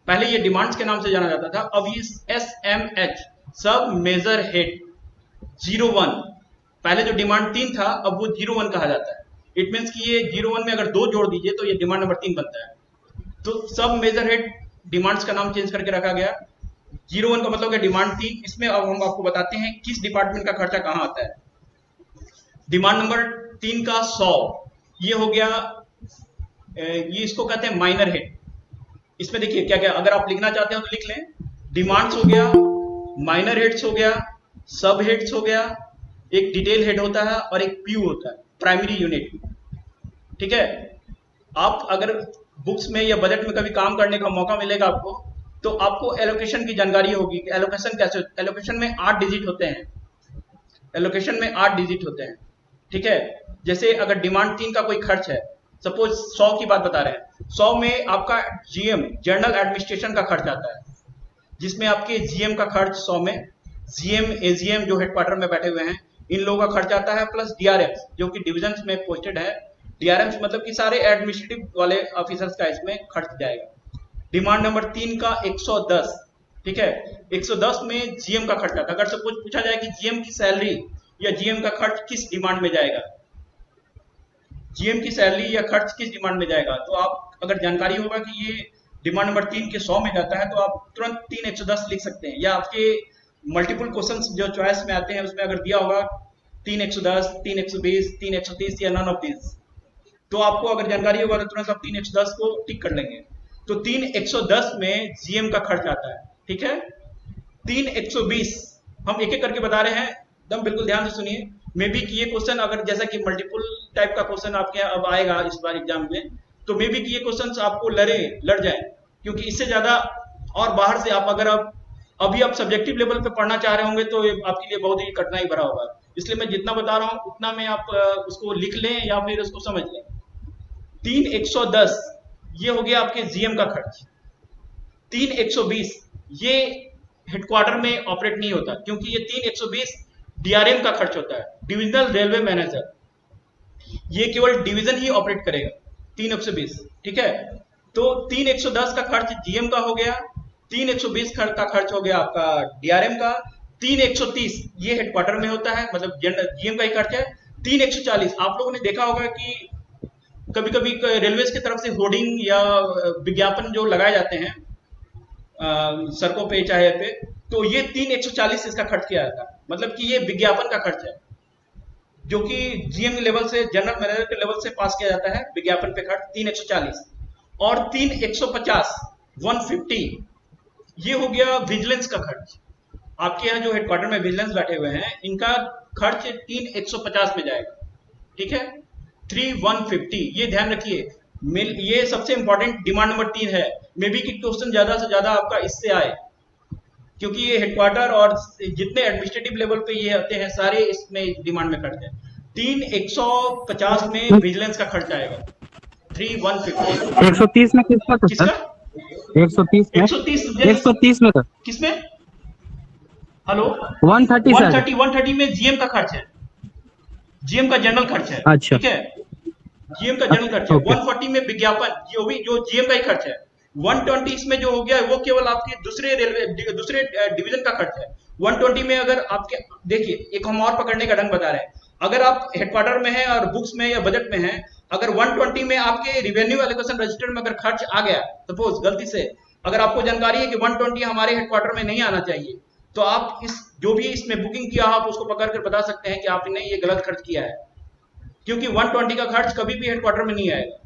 पहले ये डिमांड्स के नाम से जाना जाता था, अब ये SMH सब मेजर हेड 01। पहले जो डिमांड 3 था अब वो 01 कहा जाता है। इट मीन्स कि ये 01 में अगर 2 जोड़ दीजिए तो ये डिमांड नंबर 3 बनता है। तो सब मेजर हेड डिमांड्स का नाम चेंज करके रखा गया। 01 का मतलब है डिमांड 3। इसमें अब हम आपको बताते हैं किस डिपार्टमेंट का खर्चा कहाँ आता है। डिमांड नंबर 3 का 100 ये हो गया, ये इसको कहते हैं माइनर हेड। इसमें देखिए क्या क्या अगर आप लिखना चाहते हो तो लिख लें। डिमांड्स हो गया, माइनर हेड्स हो गया, सब हेड्स हो गया, एक डिटेल हेड होता है और एक पीयू होता है, प्राइमरी यूनिट। ठीक है, आप अगर बुक्स में या बजट में कभी काम करने का मौका मिलेगा आपको, तो आपको एलोकेशन की जानकारी होगी कि एलोकेशन कैसे, एलोकेशन में 8 डिजिट होते हैं, एलोकेशन में 8 डिजिट होते हैं। ठीक है, जैसे अगर डिमांड 3 का कोई खर्च है, सपोज 100 की बात बता रहे हैं, 100 में आपका जीएम जनरल एडमिनिस्ट्रेशन का खर्च आता है, जिसमें आपके जीएम का खर्च 100 में, जीएम एजीएम जो हेडक्वार्टर में बैठे हुए हैं इन लोगों का खर्च आता है, प्लस डीआरएम्स जो कि डिविजन्स में पोस्टेड है। डीआरएम्स मतलब कि सारे एडमिनिस्ट्रेटिव वाले ऑफिसर्स का इसमें खर्च जाएगा। डिमांड नंबर 3 का 110, ठीक है, 110 में जीएम का खर्च आता है। अगर सपोज पूछा जाए कि जीएम की सैलरी या जीएम का खर्च किस डिमांड में जाएगा, जीएम की सैलरी या खर्च किस डिमांड में जाएगा, तो आप अगर जानकारी होगा कि ये डिमांड नंबर 3 के 100 में जाता है तो आप तुरंत 3 110 लिख सकते हैं, या आपके मल्टीपल क्वेश्चंस जो चॉइस में आते हैं उसमें अगर दिया होगा 3 110, 3 120, 3 130 या नन ऑफ दिस, तो आपको अगर जानकारी होगा तो तुरंत आप 3 110 को टिक कर लेंगे। तो 3 110 में जीएम का खर्च आता है, ठीक है। 3 120 हम एक एक करके बता रहे हैं, एकदम बिल्कुल ध्यान से सुनिए। मे बी कि ये क्वेश्चन अगर जैसा कि मल्टीपल टाइप का क्वेश्चन आपके अब आएगा इस बार एग्जाम में, तो मे बी कि ये क्वेश्चन आपको लड़ जाए, क्योंकि इससे ज्यादा और बाहर से आप अगर आप अभी आप सब्जेक्टिव लेवल पे पढ़ना चाह रहे होंगे तो आपके लिए बहुत ही कठिनाई भरा होगा। इसलिए मैं जितना बता रहा हूँ उतना में आप उसको लिख लें या फिर उसको समझ लें। 3 110 ये हो गया आपके जीएम का खर्च। 3 120 ये हेडक्वार्टर में ऑपरेट नहीं होता, क्योंकि ये 3 120 डीआरएम का खर्च होता है, डिविजनल रेलवे मैनेजर। ये केवल डिवीजन ही ऑपरेट करेगा 3 120, ठीक है। तो 3 110 का खर्च जीएम का हो गया, 3 120 का खर्च हो गया आपका डीआरएम का। 3 130 ये हेडक्वार्टर में होता है, मतलब जीएम का ही खर्च है। 3 140 आप लोगों ने देखा होगा कि कभी कभी रेलवे की तरफ से होर्डिंग या विज्ञापन जो लगाए जाते हैं सड़कों पे चाहे पे, तो ये 3 140 इसका खर्च किया जाता है, मतलब कि ये विज्ञापन का खर्च है जो कि जीएम लेवल से, जनरल मैनेजर के लेवल से पास किया जाता है विज्ञापन पे खर्च 3 140। और 3 150 150 ये हो गया विजिलेंस का खर्च। आपके यहाँ जो हेडक्वार्टर में विजिलेंस बैठे हुए हैं इनका खर्च 3 150 में जाएगा, ठीक है। 3 150 ये ध्यान रखिए, ये सबसे इंपॉर्टेंट डिमांड नंबर 3 है। मे बी कि क्वेश्चन ज्यादा से ज्यादा आपका इससे आए, क्योंकि ये हेडक्वार्टर और जितने एडमिनिस्ट्रेटिव लेवल पे ये आते हैं सारे इसमें डिमांड में खर्च है। 3 150 में विजिलेंस का खर्च आएगा। 3 150
130 में किसका था
किसका?
सर? 130 में
130
में था
किसमें? Hello
130 sir.
130 में जीएम का खर्च है, जीएम का जनरल खर्च है,
अच्छा।
ठीक है। जीएम का जनरल खर्च है।
ओके।
140 में विज्ञापन, ये भी जो जीएम का ही खर्च है। 120 इसमें जो हो गया वो केवल आपके दूसरे डिवीजन का खर्च है। 120 में अगर आपके देखिए, एक हम और पकड़ने का ढंग बता रहे हैं। अगर आप हेडक्वार्टर में हैं और बुक्स में या बजट में हैं, अगर 120 में आपके रिवेन्यू एलोकेशन रजिस्टर में अगर खर्च आ गया, सपोज गलती से, अगर आपको जानकारी है कि 120 हमारे हेडक्वार्टर में नहीं आना चाहिए, तो आप इस जो भी इसमें बुकिंग किया आप उसको पकड़ कर बता सकते हैं कि आपने ये गलत खर्च किया है, क्योंकि 120 का खर्च कभी भी हेडक्वार्टर में नहीं आएगा।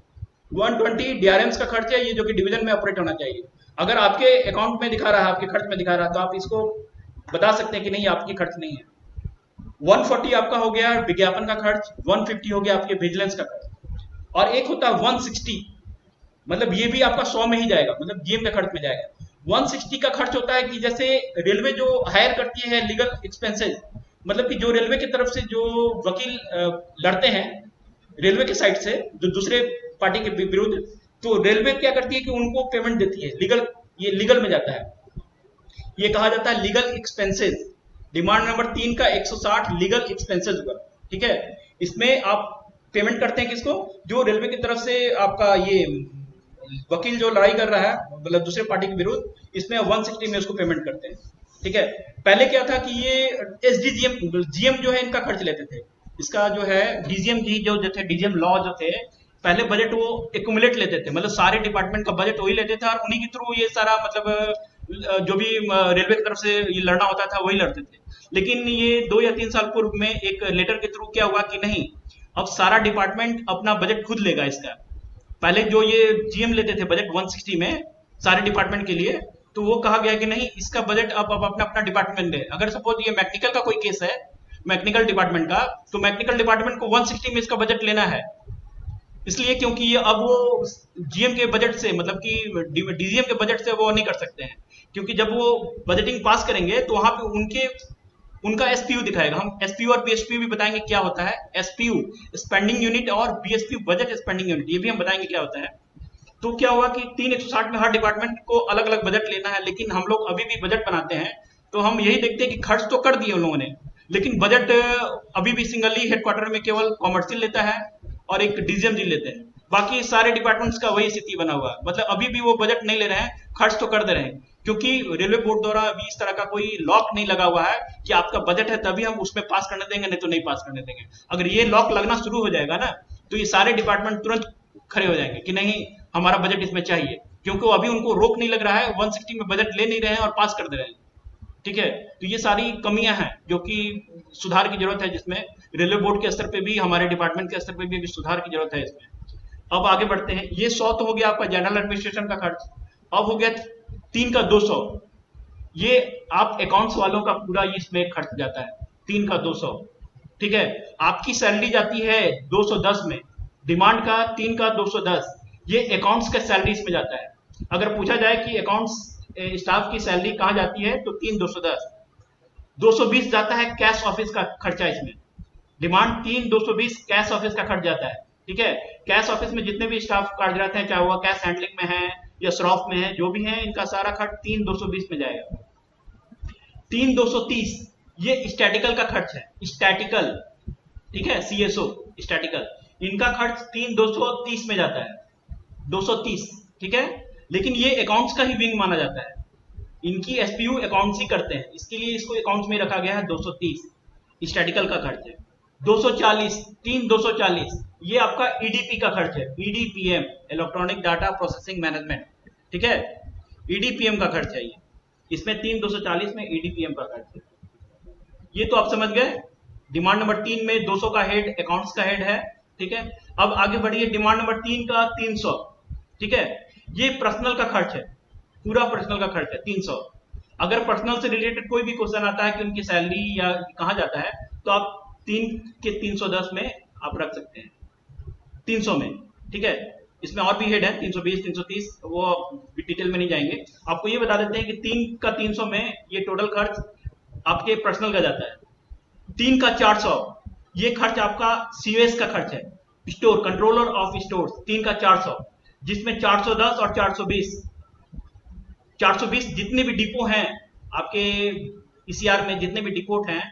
120 डीआरएम्स का खर्च है, ये जो कि डिवीजन में ऑपरेट होना चाहिए। अगर आपके अकाउंट में दिखा रहा है, आपके खर्च में दिखा रहा है, तो आप इसको बता सकते हैं कि नहीं आपकी खर्च नहीं है। 140 आपका हो गया विज्ञापन का खर्च, 150 हो गया आपके विजिलेंस का खर्च, और एक होता है 160, मतलब ये भी आपका 100 में ही जाएगा, मतलब जीएम के खर्च में जाएगा। 160 का खर्च होता है कि जैसे रेलवे जो हायर करती है लीगल एक्सपेंसेस, मतलब कि जो रेलवे की तरफ से जो वकील लड़ते हैं रेलवे के साइड से जो दूसरे पार्टी के विरुद्ध, तो रेलवे क्या करती है कि उनको पेमेंट देती है लीगल, ये लीगल में जाता है, ये कहा जाता है लीगल एक्सपेंसेस। डिमांड नंबर 3 का 160 लीगल एक्सपेंसेस हुआ, ठीक है। इसमें आप पेमेंट करते हैं किसको? जो रेलवे की तरफ से आपका ये वकील जो लड़ाई कर रहा है, मतलब दूसरे पार्टी के विरुद्ध, इसमें 160 में उसको पेमेंट करते हैं, ठीक है। पहले क्या था कि ये एसडीजीएम जीएम जो है इनका खर्च लेते थे, इसका जो है डीजीएम जी जो थे, डीजीएम लॉ जो थे, पहले बजट वो एक्यूमुलेट लेते थे, मतलब सारे डिपार्टमेंट का बजट वही लेते थे और उन्हीं के थ्रू ये सारा मतलब जो भी रेलवे की तरफ से ये लड़ना होता था वही लड़ते थे। लेकिन ये 2 या 3 साल पूर्व में एक लेटर के थ्रू क्या हुआ कि नहीं, अब सारा डिपार्टमेंट अपना बजट खुद लेगा इसका। पहले जो ये जीएम लेते थे बजट 160 में सारे डिपार्टमेंट के लिए, तो वो कहा गया कि नहीं, इसका बजट अब अपना अपना डिपार्टमेंट ले। अगर सपोज ये मैकेनिकल का कोई केस है, मैकेनिकल डिपार्टमेंट का, तो मैकेनिकल डिपार्टमेंट को 160 में इसका बजट लेना है, इसलिए क्योंकि ये अब वो जीएम के बजट से, मतलब कि डीजीएम के बजट से वो नहीं कर सकते हैं, क्योंकि जब वो बजटिंग पास करेंगे तो वहां पे उनका एसपीयू दिखाएगा। हम एसपीयू और बीएसपीयू भी बताएंगे क्या होता है। एसपीयू स्पेंडिंग यूनिट और बीएसपीयू बजट स्पेंडिंग यूनिट, ये भी हम बताएंगे क्या होता है। तो क्या हुआ कि 3 160 में हर डिपार्टमेंट को अलग अलग बजट लेना है, लेकिन हम लोग अभी भी बजट बनाते हैं तो हम यही देखते हैं कि खर्च तो कर दिए उन लोगों ने, लेकिन बजट अभी भी सिंगली हेडक्वार्टर में केवल कॉमर्शियल लेता है और एक डीजीएम जी लेते हैं, बाकी सारे डिपार्टमेंट्स का वही स्थिति बना हुआ है। मतलब अभी भी वो बजट नहीं ले रहे हैं, खर्च तो कर दे रहे हैं, क्योंकि रेलवे बोर्ड द्वारा अभी इस तरह का कोई लॉक नहीं लगा हुआ है कि आपका बजट है तभी हम उसमें पास करने देंगे, नहीं तो नहीं पास करने देंगे। अगर ये लॉक लगना शुरू हो जाएगा ना, तो ये सारे डिपार्टमेंट तुरंत खड़े हो जाएंगे कि नहीं, हमारा बजट इसमें चाहिए, क्योंकि वो अभी उनको रोक नहीं लग रहा है, 160 में बजट ले नहीं रहे हैं और पास कर दे रहे हैं। ठीक है, तो ये सारी कमियां हैं जो कि सुधार की जरूरत है, जिसमें रेलवे बोर्ड के स्तर पे भी, हमारे डिपार्टमेंट के स्तर पे भी अभी सुधार की जरूरत है इसमें। अब आगे बढ़ते हैं। ये 100 तो हो गया आपका जनरल एडमिनिस्ट्रेशन का खर्च। अब हो गया 3 का 200। ये आप अकाउंट्स वालों का पूरा इसमें खर्च जाता है, 3 का 200। ठीक है, आपकी सैलरी जाती है 210 में, डिमांड का 3 का 210, ये अकाउंट्स के सैलरी इसमें जाता है। अगर पूछा जाए कि अकाउंट्स स्टाफ की सैलरी कहाँ जाती है, तो 3 210। 220 जाता है कैश ऑफिस का खर्चा इसमें। डिमांड 3 220 कैश ऑफिस का खर्च जाता है। ठीक है, कैश ऑफिस में जितने भी स्टाफ कार्यरत हैं, चाहे वो कैश हैंडलिंग में है या श्रॉफ में है, जो भी है, इनका सारा खर्च 3 220 में जाएगा। 3 230 ये स्टैटिकल का खर्च है, स्टैटिकल। ठीक है, सीएसओ स्टैटिकल, इनका खर्च 3 230 में जाता है, 230। ठीक है, लेकिन ये अकाउंट्स का ही विंग माना जाता है, इनकी एसपीयू अकाउंट्स ही करते हैं, इसके लिए इसको अकाउंट्स में रखा गया है। 230 स्टैटिकल का खर्च है। 240 3 240 ये आपका ईडीपी का खर्च है, ईडीपीएम, इलेक्ट्रॉनिक डाटा प्रोसेसिंग मैनेजमेंट। ठीक है, ईडीपीएम का खर्च है ये, इसमें 3 240 में ईडीपीएम का खर्च है। ये तो आप समझ गए। डिमांड नंबर 3 में 200 का हेड अकाउंट्स का हेड है। ठीक है, अब आगे बढ़िए। डिमांड नंबर 3 का 300। ठीक है, ये पर्सनल का खर्च है, पूरा पर्सनल का खर्च है 300। अगर पर्सनल से रिलेटेड कोई भी क्वेश्चन आता है कि उनकी सैलरी या कहाँ जाता है, तो आप 3 के 310 में आप रख सकते हैं, 300 में। ठीक है, इसमें और भी हेड है 320 330, वो डिटेल में नहीं जाएंगे। आपको ये बता देते हैं कि 3 का 300 में ये टोटल खर्च आपके पर्सनल का जाता है। 3 का 400 ये खर्च आपका सीओएस का खर्च है, स्टोर, कंट्रोलर ऑफ स्टोर्स, 3 का 400, जिसमें 410 और 420 जितने भी डिपो हैं आपके ईसीआर में, जितने भी डिपो हैं,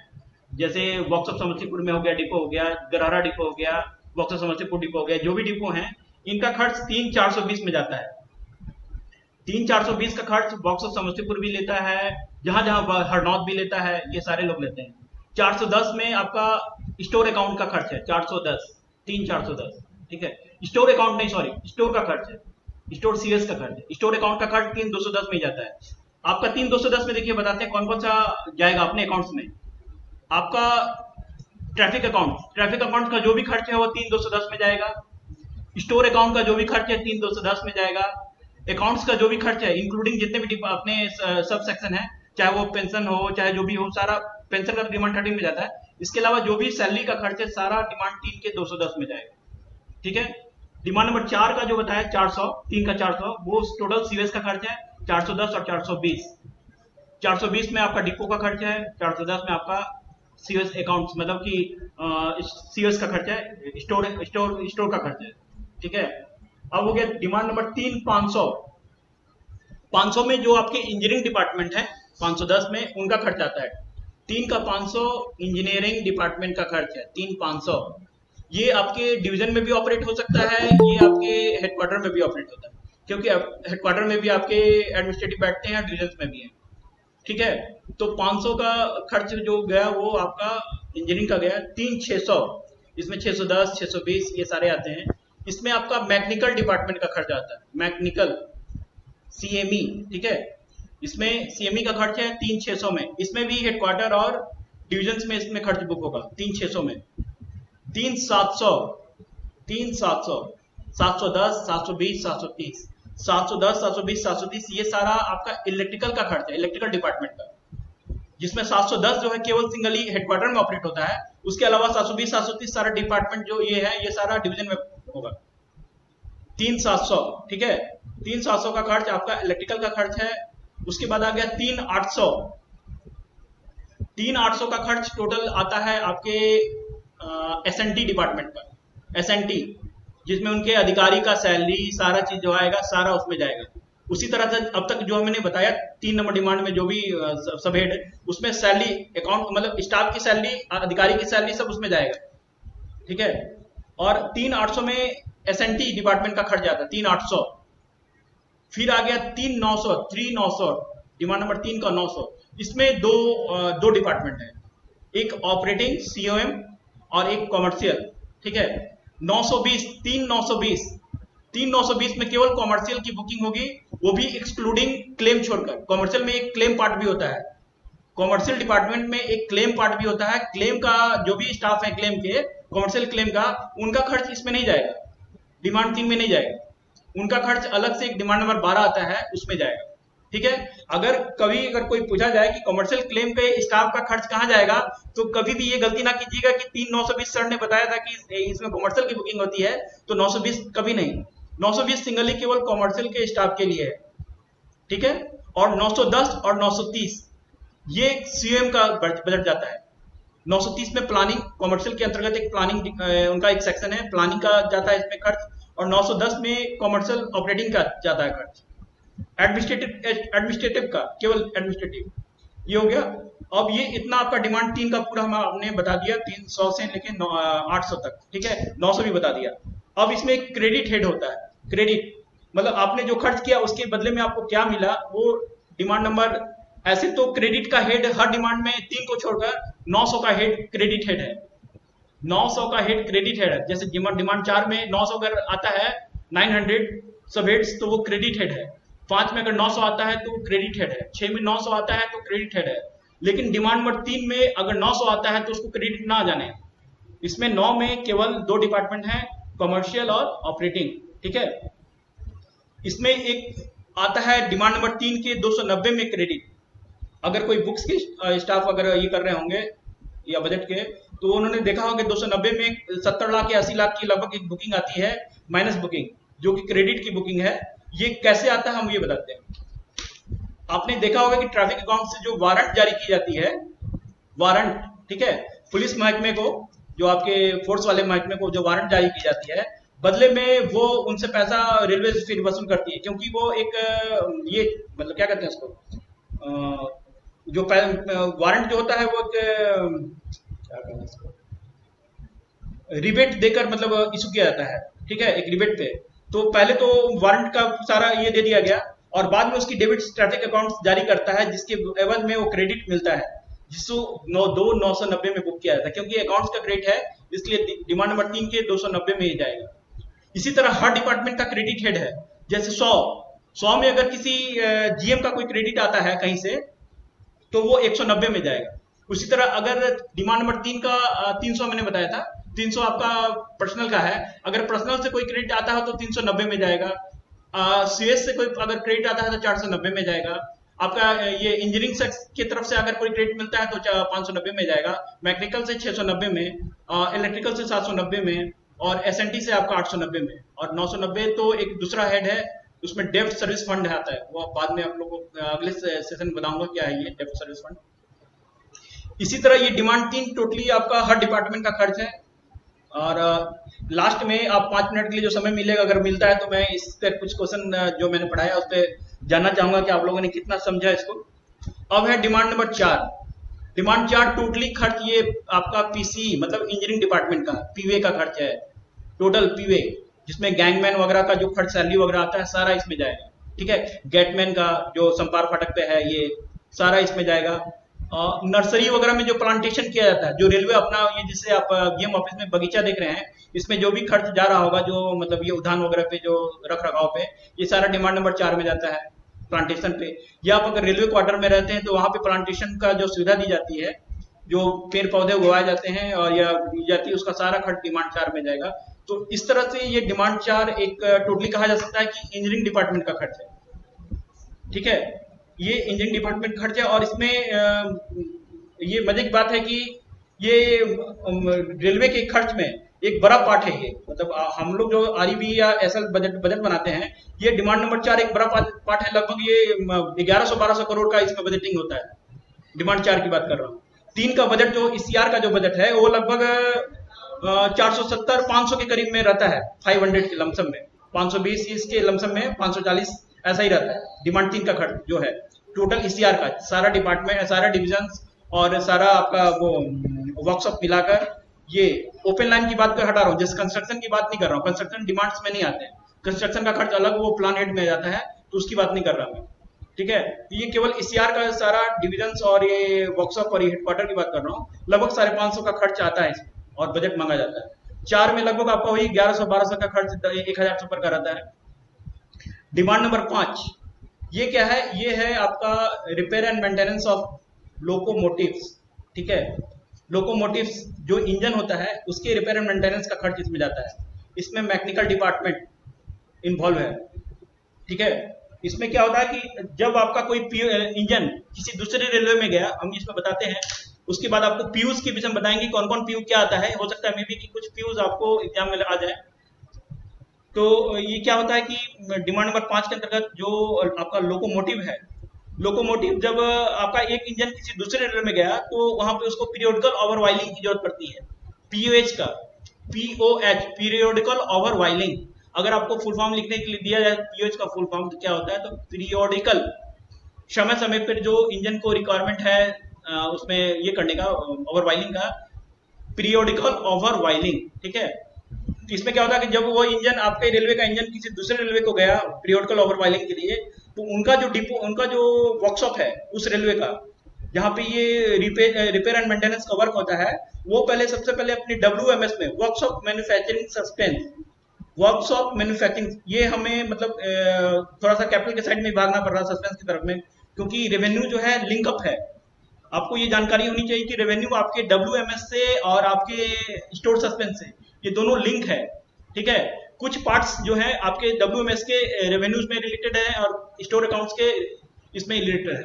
जैसे वर्कशॉप समस्तीपुर में हो गया डिपो, हो गया गरारा डिपो, हो गया वर्कशॉप समस्तीपुर डिपो, हो गया, जो भी डिपो हैं, इनका खर्च 3 420 में जाता है। 3 420 का खर्च वर्कशॉप समस्तीपुर भी लेता है, जहां जहां हरनौत भी लेता है, ये सारे लोग लेते हैं। 410 में आपका स्टोर अकाउंट का खर्च है, 410, 3 410। ठीक है, स्टोर अकाउंट नहीं, सॉरी, स्टोर का खर्च है, स्टोर सीएस का खर्च है। स्टोर अकाउंट का खर्च 3 210 में ही जाता है। आपका 3 210 में देखिए बताते हैं कौन कौन सा जाएगा अपने अकाउंट्स में। आपका ट्रैफिक अकाउंट का जो भी खर्च है वो 3 210 में जाएगा। स्टोर अकाउंट का जो भी खर्च है 3 210 में जाएगा। अकाउंट्स का जो भी खर्च है इंक्लूडिंग जितने भी अपने सब सेक्शन है, चाहे वो पेंशन हो चाहे जो भी हो, सारा पेंशन का डिमांड 13 में जाता है। इसके अलावा जो भी सैलरी का खर्च है सारा डिमांड 3 के 210 में जाएगा। ठीक है, डिमांड नंबर 4 का जो बताया 400, 3 का 400, वो टोटल सीएस का खर्च है, 410 और 420। 420 में आपका डिपो का खर्च है, 410 में आपका सीएस अकाउंट्स मतलब कि सीएस का खर्च है, स्टोर का खर्च है। ठीक है, अब हो गया डिमांड नंबर 3 500। 500 में जो आपके इंजीनियरिंग डिपार्टमेंट है 510 में उनका खर्च आता है। 3 का 500 इंजीनियरिंग डिपार्टमेंट का खर्च है, 3 500। ये आपके डिवीजन में भी ऑपरेट हो सकता है, ये आपके हेडक्वार्टर में भी ऑपरेट होता है, क्योंकि हेडक्वार्टर में भी आपके एडमिनिस्ट्रेटिव बैठते हैं, डिवीजन में भी है। ठीक है, तो 500 का खर्च जो गया वो आपका इंजीनियरिंग का गया। 3 600, इसमें 610 620 ये सारे आते हैं। इसमें आपका मैकेनिकल डिपार्टमेंट का खर्च आता है, मैकेनिकल सीएमई। ठीक है, इसमें सीएमई का खर्च है 3 600 में। इसमें भी हेडक्वार्टर और डिविजन्स में इसमें खर्च बुक होगा 3 600 में। 3 700, 3 700, 710 720 730, 710 720 730 ये सारा आपका इलेक्ट्रिकल का खर्च है, इलेक्ट्रिकल डिपार्टमेंट का, जिसमें 710 जो है केवल सिंगली हेडक्वार्टर में ऑपरेट होता है। उसके अलावा 720 730 सारा डिपार्टमेंट जो ये है ये सारा डिवीजन में होगा। 3 700, ठीक है, 3 700 का खर्च आपका इलेक्ट्रिकल का खर्च है। उसके बाद आ गया 3 800। 3 800 का खर्च टोटल आता है आपके एसएनटी डिपार्टमेंट का, एसएनटी, जिसमें उनके अधिकारी का सैलरी सारा चीज जो आएगा सारा उसमें जाएगा। उसी तरह से अब तक जो मैंने बताया 3 नंबर डिमांड में जो भी सब हेड है उसमें सैलरी अकाउंट मतलब स्टाफ की सैलरी, अधिकारी की सैलरी सब उसमें जाएगा। ठीक है, और 3 800 में एसएनटी डिपार्टमेंट का खर्च आता है 3 800। फिर आ गया 3 900, 3 900, डिमांड नंबर 3 का 900। इसमें दो डिपार्टमेंट है, एक ऑपरेटिंग सीओएम और एक कॉमर्शियल। ठीक है, 920, 3 920, 3,920 में केवल कॉमर्शियल की बुकिंग होगी, वो भी एक्सक्लूडिंग क्लेम छोड़कर। कॉमर्शियल में एक क्लेम पार्ट भी होता है, कॉमर्शियल डिपार्टमेंट में एक क्लेम पार्ट भी होता है। क्लेम का जो भी स्टाफ है क्लेम के, कॉमर्शियल क्लेम का, उनका खर्च इसमें नहीं जाएगा, डिमांड 3 में नहीं जाएगा। उनका खर्च अलग से एक डिमांड नंबर 12 आता है, उसमें जाएगा। ठीक है, अगर कोई पूछा जाए कि कमर्शियल क्लेम के स्टाफ का खर्च कहां जाएगा, तो कभी भी ये गलती ना कीजिएगा कि 3,920 सर ने बताया था कि इसमें कमर्शियल की बुकिंग होती है तो 920, कभी नहीं। 920 सिंगली केवल कमर्शियल के स्टाफ के लिए है। ठीक है, और 910 और 930 ये सीएम का बजट जाता है। 930 में प्लानिंग, कमर्शियल के अंतर्गत एक प्लानिंग उनका एक सेक्शन है, प्लानिंग का जाता है इसमें खर्च, और 910 में कमर्शियल ऑपरेटिंग का जाता है खर्च। एडमिनिस्ट्रेटिव का केवल एडमिनिस्ट्रेटिव, ये हो गया। अब ये इतना आपका डिमांड 3 का पूरा हमने बता दिया, 300 से लेके 800 तक। ठीक है, 900 भी बता दिया। अब इसमें एक क्रेडिट हेड होता है। क्रेडिट मतलब आपने जो खर्च किया उसके बदले में आपको क्या मिला, वो डिमांड नंबर। ऐसे तो क्रेडिट का हेड हर डिमांड में 3 को छोड़कर 900 का हेड क्रेडिट हेड है। 900 का हेड क्रेडिट हेड है। जैसे डिमांड 4 में 900 अगर आता है 900 सब हेड्स, तो वो क्रेडिट हेड है। 5 में अगर 900 आता है तो क्रेडिट हेड है। 6 में 900 आता है तो क्रेडिट हेड है। लेकिन डिमांड नंबर 3 में अगर 900 आता है तो उसको क्रेडिट ना आ जाने। इसमें 9 में केवल 2 डिपार्टमेंट हैं, कमर्शियल और ऑपरेटिंग। ठीक है, इसमें एक आता है डिमांड नंबर 3 के 290 में क्रेडिट। अगर कोई बुक्स के स्टाफ अगर ये कर रहे होंगे या बजट के, तो उन्होंने देखा होगा कि 290 में 70 लाख या 80 लाख की लगभग एक बुकिंग आती है, माइनस बुकिंग, जो कि क्रेडिट की बुकिंग है। ये कैसे आता है हम ये बताते हैं। आपने देखा होगा कि ट्रैफिक अकाउंट से जो वारंट जारी की जाती है, वारंट, ठीक है, पुलिस महकमे को, जो आपके फोर्स वाले महकमे को जो वारंट जारी की जाती है, बदले में वो उनसे पैसा रेलवे फिर वसूल करती है। क्योंकि वो एक ये मतलब क्या कहते हैं उसको, जो वारंट जो होता है वो क्या कहते हैं उसको, रिबेट देकर मतलब इशू किया जाता है। ठीक है, एक रिबेट पे। तो पहले तो वारंट का सारा ये दे दिया गया, और बाद में उसकी डेबिट ट्रैफिक अकाउंट जारी करता है, जिसके एवज में वो क्रेडिट मिलता है, जिसको 990 में बुक किया जाता है। क्योंकि अकाउंट्स का क्रेडिट है, इसलिए डिमांड नंबर 3 के 290 में ही जाएगा। इसी तरह हर डिपार्टमेंट का क्रेडिट हेड है। जैसे 100 में अगर किसी जीएम का कोई क्रेडिट आता है कहीं से, तो वो 190 में जाएगा। उसी तरह अगर डिमांड नंबर 3 का 300 मैंने बताया था, 300 आपका पर्सनल का है, अगर पर्सनल से कोई क्रेडिट आता है तो 390 में जाएगा। सीएस से कोई अगर क्रेडिट आता है तो 490 में जाएगा। आपका ये इंजीनियरिंग सेक्स की तरफ से अगर कोई क्रेडिट मिलता है तो 590 में जाएगा। मैकेनिकल से 690 में, इलेक्ट्रिकल से 790 में, और एसएनटी से आपका 890 में। और 990 तो एक दूसरा हेड है, उसमें डेप्ट सर्विस फंड आता है, वो बाद में आप लोगों को अगले सेशन में बताऊंगा क्या है ये डेप्ट सर्विस फंड। इसी तरह ये डिमांड 3 टोटली आपका हर डिपार्टमेंट का खर्च है। और लास्ट में आप 5 मिनट के लिए जो समय मिलेगा, अगर मिलता है, तो मैं इस पर कुछ क्वेश्चन जो मैंने पढ़ाया उस पर जानना चाहूंगा कि आप लोगों ने कितना समझा इसको। अब है डिमांड नंबर 4। डिमांड 4 टोटली खर्च ये आपका पीसी मतलब इंजीनियरिंग डिपार्टमेंट का पीवे का खर्च है, टोटल पीवे, जिसमें गैंगमैन वगैरह का जो खर्च सैलरी वगैरह आता है सारा इसमें जाएगा। ठीक है, गेटमैन का जो संपार फाटक पे है ये सारा इसमें जाएगा। नर्सरी वगैरह में जो प्लांटेशन किया जाता है, जो रेलवे अपना ये जिससे आप गेम ऑफिस में बगीचा देख रहे हैं, इसमें जो भी खर्च जा रहा होगा, जो मतलब ये उद्यान वगैरह पे जो रख रखाव पे, ये सारा डिमांड नंबर 4 में जाता है, प्लांटेशन पे। या आप अगर रेलवे क्वार्टर में रहते हैं तो वहां पे प्लांटेशन का जो सुविधा दी जाती है, जो पेड़ पौधे उगाए जाते हैं और या दी जाती है, उसका सारा खर्च डिमांड 4 में जाएगा। तो इस तरह से ये डिमांड 4 एक टोटली कहा जा सकता है कि इंजीनियरिंग डिपार्टमेंट का खर्च है। ठीक है, ये इंजीनियरिंग डिपार्टमेंट खर्च है। और इसमें ये मजे की बात है कि ये रेलवे के खर्च में एक बड़ा पार्ट है ये। मतलब हम लोग जो आरईबी या एसएल बजट बनाते हैं, ये डिमांड नंबर 4 एक बड़ा पार्ट है। लगभग ये 1100-1200 करोड़ का इसमें बजटिंग होता है। डिमांड 4 की बात कर रहा हूँ। 3 का बजट जो ईसीआर का जो बजट है वो लगभग 470-500 के करीब में रहता है, 500 के लमसम में, 520 इसके लमसम में, 540 ऐसा ही रहता है। डिमांड 3 का खर्च जो है टोटल ईसीआर का, सारा डिपार्टमेंट, सारा डिविजन और सारा आपका वो वर्कशॉप मिलाकर। ये ओपन लाइन की बात हटा रहा हूँ, जैसे कंस्ट्रक्शन की बात नहीं कर रहा हूँ, कंस्ट्रक्शन डिमांड्स में नहीं आते हैं। कंस्ट्रक्शन का खर्च अलग, वो प्लान हेड में जाता है, तो उसकी बात नहीं कर रहा मैं। ठीक है, तो ये केवल ईसीआर का सारा डिविजन और ये वर्कशॉप और ये हेडक्वार्टर की बात कर रहा हूँ। लगभग 550 का खर्च आता है इसमें और बजट मांगा जाता है। 4 में लगभग आपका वही 1100-1200 का खर्च 1000 पर का रहता है। डिमांड नंबर 5, ये क्या है? ये है आपका repair and maintenance of locomotives. ठीक है, लोकोमोटिव्स जो इंजन होता है उसके रिपेयर एंड मेंटेनेंस का खर्च इसमें जाता है। इसमें मैकेनिकल डिपार्टमेंट इन्वॉल्व है। ठीक है, इसमें क्या होता है कि जब आपका कोई इंजन किसी दूसरे रेलवे में गया, हम इसमें बताते हैं, उसके बाद आपको पीयूष के विषय में बताएंगे कौन कौन पीयू क्या आता है। हो सकता है मे बी कि कुछ पीयूष आपको एग्जाम में आ जाए। तो ये क्या होता है कि डिमांड नंबर 5 के अंतर्गत जो आपका लोकोमोटिव है, लोकोमोटिव जब आपका एक इंजन किसी दूसरे रेलवे में गया तो वहां पे उसको पीरियोडिकल ओवरवाइलिंग की जरूरत पड़ती है। पीओएच का, पीओएच पीरियोडिकल ओवरवाइलिंग, अगर आपको फुल फॉर्म लिखने के लिए दिया जाए पीओएच का फुल फॉर्म तो क्या होता है? तो पीरियोडिकल, समय समय पर जो इंजन को रिक्वायरमेंट है उसमें ये करने का, ओवरवाइलिंग का, पीरियोडिकल ओवरवाइलिंग। ठीक है, तो इसमें क्या होता है कि जब वो इंजन, आपके रेलवे का इंजन किसी दूसरे रेलवे को गया पीरियोडिकल ओवरवाइलिंग के लिए, तो उनका जो डिपो, उनका जो वर्कशॉप है उस रेलवे का, जहाँ पे ये रिपेयर एंड मेंटेनेंस का वर्क होता है, वो पहले सबसे पहले अपनी WMS में, workshop manufacturing suspense, workshop manufacturing, ये हमें मतलब थोड़ा सा कैपिटल के साइड में भागना पड़ रहा है सस्पेंस की तरफ में, क्योंकि रेवेन्यू जो है लिंकअप है। आपको ये जानकारी होनी चाहिए कि रेवेन्यू आपके WMS से और आपके स्टोर सस्पेंस से, ये दोनों लिंक है। ठीक है, कुछ पार्ट्स जो है आपके WMS के रेवेन्यूज में रिलेटेड है और स्टोर अकाउंट्स के इसमें रिलेटेड है।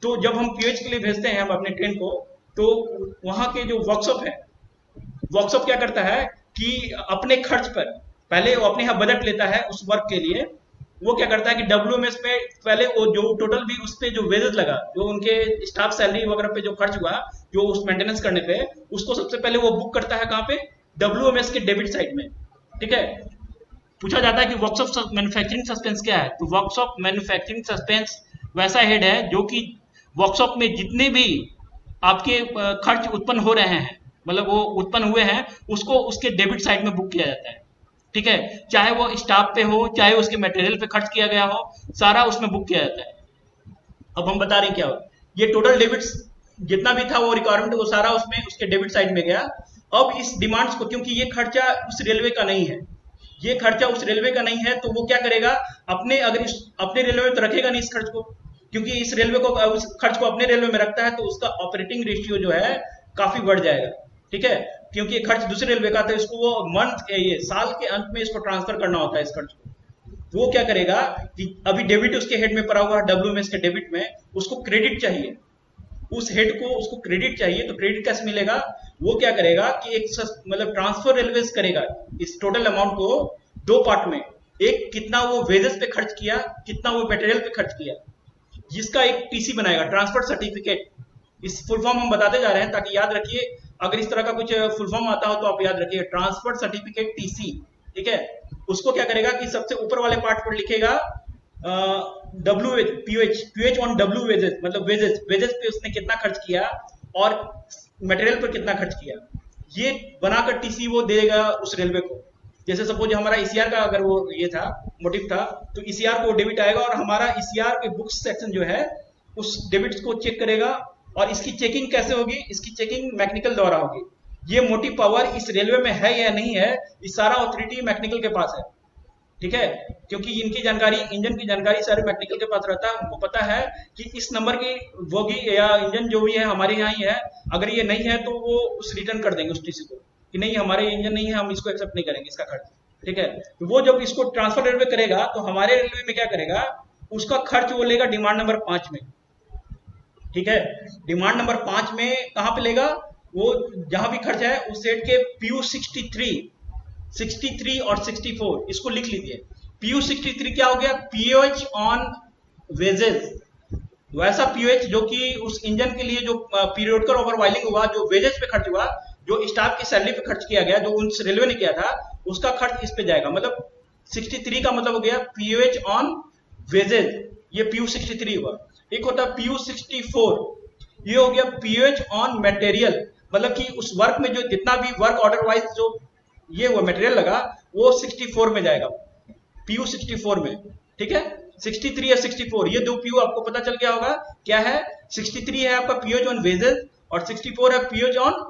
तो जब हम पीएच के लिए भेजते हैं हम अपने ट्रेन को, तो वहां के जो वर्कशॉप है, वर्कशॉप क्या करता है कि अपने खर्च पर पहले वो अपने यहाँ बजट लेता है उस वर्क के लिए। वो क्या करता है कि WMS में पहले वो जो टोटल भी उस पे जो वेजेस लगा, जो उनके स्टाफ सैलरी वगैरह पे जो खर्च हुआ, जो उस मेंटेनेंस करने पे, उसको सबसे पहले वो बुक करता है कहाँ पे? WMS के डेबिट साइड में। ठीक है, पूछा जाता है कि वर्कशॉप मैन्युफैक्चरिंग सस्पेंस क्या है? तो वर्कशॉप मैन्युफैक्चरिंग सस्पेंस वैसा हेड है जो कि वर्कशॉप में जितने भी आपके खर्च उत्पन्न हो रहे हैं, मतलब वो उत्पन्न हुए हैं, उसको उसके डेबिट साइड में बुक किया जाता है। ठीक है, चाहे वो स्टाफ पे हो, चाहे उसके मटेरियल पे खर्च किया गया हो, सारा उसमें बुक किया जाता है। अब हम बता रहे हैं क्या हो, ये टोटल डेबिट्स जितना भी था वो रिक्वायरमेंट, वो सारा उसमें उसके डेबिट साइड में गया। अब इस डिमांड्स को, क्योंकि ये खर्चा उस रेलवे का नहीं है, ये खर्चा उस रेलवे का नहीं है, तो वो क्या करेगा, अपने अगर अपने रेलवे में तो रखेगा नहीं इस खर्च को, क्योंकि इस रेलवे को, उस खर्च को अपने रेलवे में रखता है तो उसका ऑपरेटिंग रेशियो जो है काफी बढ़ जाएगा। ठीक है, क्योंकि ये खर्च दूसरे रेलवे का था, इसको वो मंथ के, ये साल के अंत में इसको ट्रांसफर करना होता है इस खर्च को। वो क्या करेगा कि अभी डेबिट उसके हेड में पड़ा हुआ है, WMS के डेबिट में, उसको क्रेडिट चाहिए, उस हेड को उसको क्रेडिट चाहिए। तो क्रेडिट कैसे मिलेगा? वो क्या करेगा कि एक मतलब ट्रांसफर रेलवेज करेगा इस टोटल अमाउंट को दो पार्ट में, एक कितना वो वेजेस पे खर्च किया, कितना वो मटेरियल पे खर्च किया, जिसका एक TC बनाएगा, ट्रांसफर सर्टिफिकेट। इस फुल फॉर्म हम बताते जा रहे हैं ताकि याद रखिए, अगर इस तरह का कुछ फुल फॉर्म आता हो तो आप याद रखिए, ट्रांसफर सर्टिफिकेट TC। ठीक है, उसको क्या करेगा कि सबसे ऊपर वाले पार्ट पर लिखेगा PH ऑन W वेजेस, मतलब वेजेस पे उसने कितना खर्च किया और मटेरियल पर कितना खर्च किया, ये बनाकर TC वो देगा उस रेलवे को। जैसे सपोज हमारा ECR का अगर वो ये था, मोटिव था, तो ECR को डेबिट आएगा और हमारा ECR के बुक्स सेक्शन जो है उस डेबिट्स को चेक करेगा। और इसकी चेकिंग कैसे होगी? इसकी चेकिंग मैकेनिकल द्वारा होगी। ये मोटिव पावर इस रेलवे में है या नहीं है, इस सारा ऑथोरिटी मैकेनिकल के पास है। ठीक है, क्योंकि इनकी जानकारी, इंजन की जानकारी सारे मैकेनिकल के पास रहता है। उनको पता है कि इस नंबर की बोगी या इंजन जो भी है हमारे यहाँ ही है, अगर ये नहीं है तो वो उस रिटर्न कर देंगे उस TC को कि नहीं हमारे इंजन नहीं है, हम इसको एक्सेप्ट नहीं करेंगे इसका खर्च। ठीक है, तो वो जब इसको ट्रांसफर रेलवे करेगा तो हमारे रेलवे में क्या करेगा, उसका खर्च वो लेगा डिमांड नंबर 5 में। ठीक है, डिमांड नंबर 5 में कहां पे लेगा, वो जहां भी खर्च है उस सेट के PU 63 और 64 इसको लिख लीजिए। PU 63 क्या हो गया? PH ऑन वेजेस, वैसा PH जो कि उस इंजन के लिए जो पीरियोडिकल ओवरवाइलिंग हुआ, जो वेजेस पे खर्च हुआ, जो स्टाफ की सैलरी पे खर्च किया गया, जो उस रेलवे ने किया था, उसका खर्च इस पे जाएगा। मतलब 63 का मतलब हो गया PH ऑन वेजेस, ये PU 63 हुआ। एक होता है PU 64, ये हो गया PH ऑन मटेरियल, मतलब कि उस वर्क में जो जितना भी वर्क ऑर्डर वाइज जो ये हुआ मटेरियल लगा, वो 64 में जाएगा, PU 64 में। ठीक है, 63 या 64 ये दो PU आपको पता चल गया होगा क्या है। 63 है आपका PH ऑन वेजेस और 64 है PH ऑन